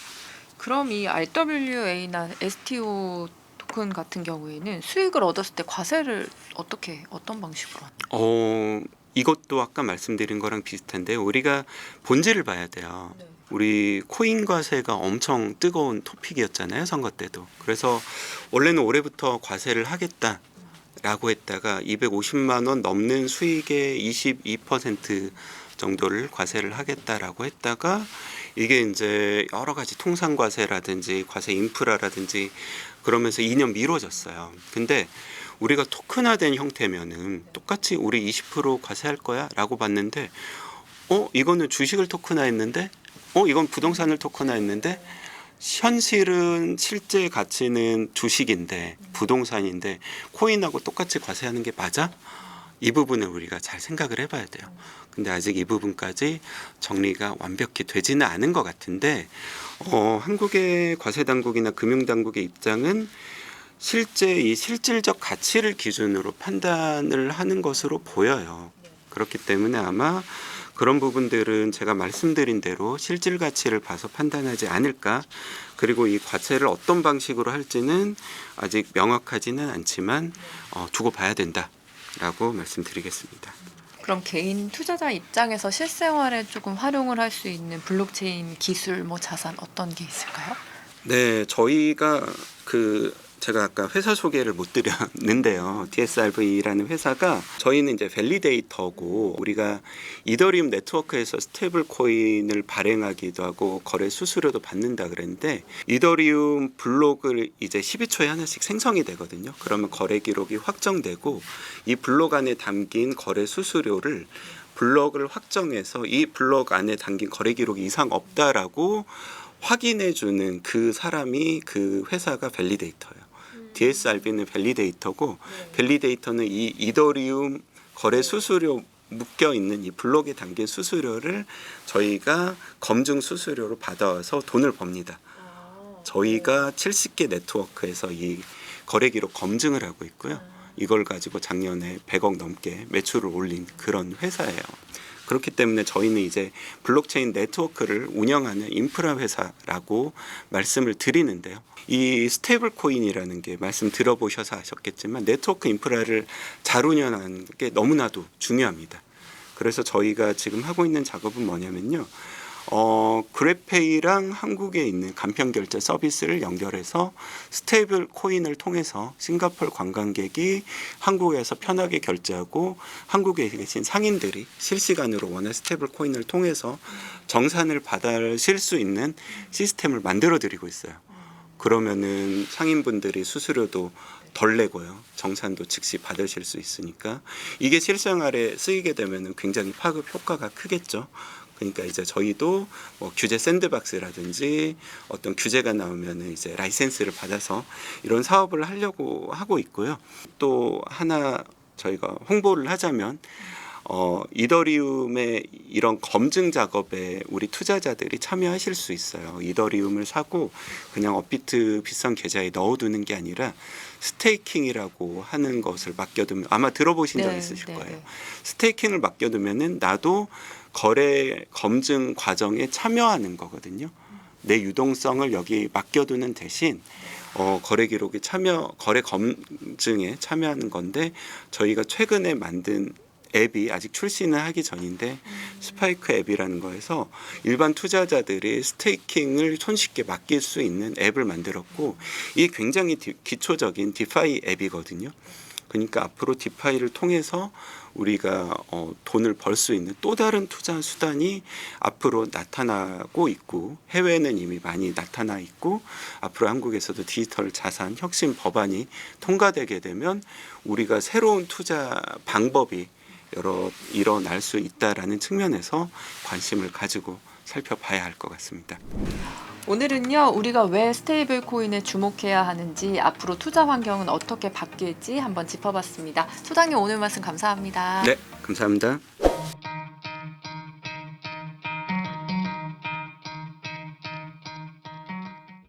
그럼 이 RWA나 STO 토큰 같은 경우에는 수익을 얻었을 때 과세를 어떤 방식으로 하나요? 이것도 아까 말씀드린 거랑 비슷한데, 우리가 본질을 봐야 돼요. 네. 우리 코인 과세가 엄청 뜨거운 토픽이었잖아요, 선거 때도. 그래서 원래는 올해부터 과세를 하겠다라고 했다가 250만 원 넘는 수익의 22% 정도를 과세를 하겠다라고 했다가, 이게 이제 여러 가지 통상 과세라든지 과세 인프라라든지 그러면서 2년 미뤄졌어요. 근데 우리가 토큰화된 형태면은 똑같이 우리 20% 과세할 거야 라고 봤는데, 이거는 주식을 토큰화했는데, 이건 부동산을 토큰화했는데, 현실은 실제 가치는 주식인데 부동산인데 코인하고 똑같이 과세하는 게 맞아? 이 부분을 우리가 잘 생각을 해봐야 돼요. 근데 아직 이 부분까지 정리가 완벽히 되지는 않은 것 같은데, 한국의 과세당국이나 금융당국의 입장은 실제 이 실질적 가치를 기준으로 판단을 하는 것으로 보여요. 그렇기 때문에 아마 그런 부분들은 제가 말씀드린 대로 실질 가치를 봐서 판단하지 않을까. 그리고 이 과세를 어떤 방식으로 할지는 아직 명확하지는 않지만 두고 봐야 된다라고 말씀드리겠습니다. 그럼 개인 투자자 입장에서 실생활에 조금 활용을 할 수 있는 블록체인 기술, 자산 어떤 게 있을까요? 네, 저희가 제가 아까 회사 소개를 못 드렸는데요. DSRV라는 회사가, 저희는 이제 밸리데이터고, 우리가 이더리움 네트워크에서 스테이블 코인을 발행하기도 하고 거래 수수료도 받는다 그랬는데, 이더리움 블록을 이제 12초에 하나씩 생성이 되거든요. 그러면 거래 기록이 확정되고, 이 블록 안에 담긴 거래 수수료를 블록을 확정해서 이 블록 안에 담긴 거래 기록이 이상 없다라고 확인해주는 그 사람이, 그 회사가 밸리데이터예요. DSRV는 밸리데이터고, 밸리데이터는 이 이더리움 거래 수수료 묶여 있는 이 블록에 담긴 수수료를 저희가 검증 수수료로 받아서 돈을 법니다. 저희가 70개 네트워크에서 이 거래 기록 검증을 하고 있고요. 이걸 가지고 작년에 100억 넘게 매출을 올린 그런 회사예요. 그렇기 때문에 저희는 이제 블록체인 네트워크를 운영하는 인프라 회사라고 말씀을 드리는데요. 이 스테이블 코인이라는 게 말씀 들어보셔서 아셨겠지만 네트워크 인프라를 잘 운영하는 게 너무나도 중요합니다. 그래서 저희가 지금 하고 있는 작업은 뭐냐면요. 그래페이랑 한국에 있는 간편결제 서비스를 연결해서 스테이블 코인을 통해서 싱가포르 관광객이 한국에서 편하게 결제하고, 한국에 계신 상인들이 실시간으로 원하는 스테이블 코인을 통해서 정산을 받으실 수 있는 시스템을 만들어 드리고 있어요. 그러면은 상인분들이 수수료도 덜 내고요. 정산도 즉시 받으실 수 있으니까 이게 실생활에 쓰이게 되면은 굉장히 파급 효과가 크겠죠. 그러니까 이제 저희도 규제 샌드박스라든지 어떤 규제가 나오면은 이제 라이센스를 받아서 이런 사업을 하려고 하고 있고요. 또 하나 저희가 홍보를 하자면, 이더리움의 이런 검증 작업에 우리 투자자들이 참여하실 수 있어요. 이더리움을 사고 그냥 업비트 비싼 계좌에 넣어두는 게 아니라 스테이킹이라고 하는 것을 맡겨두면 아마 들어보신 적 있으실 거예요. 스테이킹을 맡겨두면은 나도 거래 검증 과정에 참여하는 거거든요. 내 유동성을 여기 맡겨두는 대신 거래 기록에 거래 검증에 참여하는 건데 저희가 최근에 만든 앱이 아직 출시는 하기 전인데 스파이크 앱이라는 거에서 일반 투자자들이 스테이킹을 손쉽게 맡길 수 있는 앱을 만들었고 이게 굉장히 기초적인 디파이 앱이거든요. 그러니까 앞으로 디파이를 통해서 우리가 돈을 벌 수 있는 또 다른 투자 수단이 앞으로 나타나고 있고 해외는 이미 많이 나타나 있고 앞으로 한국에서도 디지털 자산 혁신 법안이 통과되게 되면 우리가 새로운 투자 방법이 일어날 수 있다라는 측면에서 관심을 가지고 살펴봐야 할 것 같습니다. 오늘은요, 우리가 왜 스테이블 코인에 주목해야 하는지, 앞으로 투자 환경은 어떻게 바뀔지 한번 짚어봤습니다. 소장님 오늘 말씀 감사합니다. 네, 감사합니다.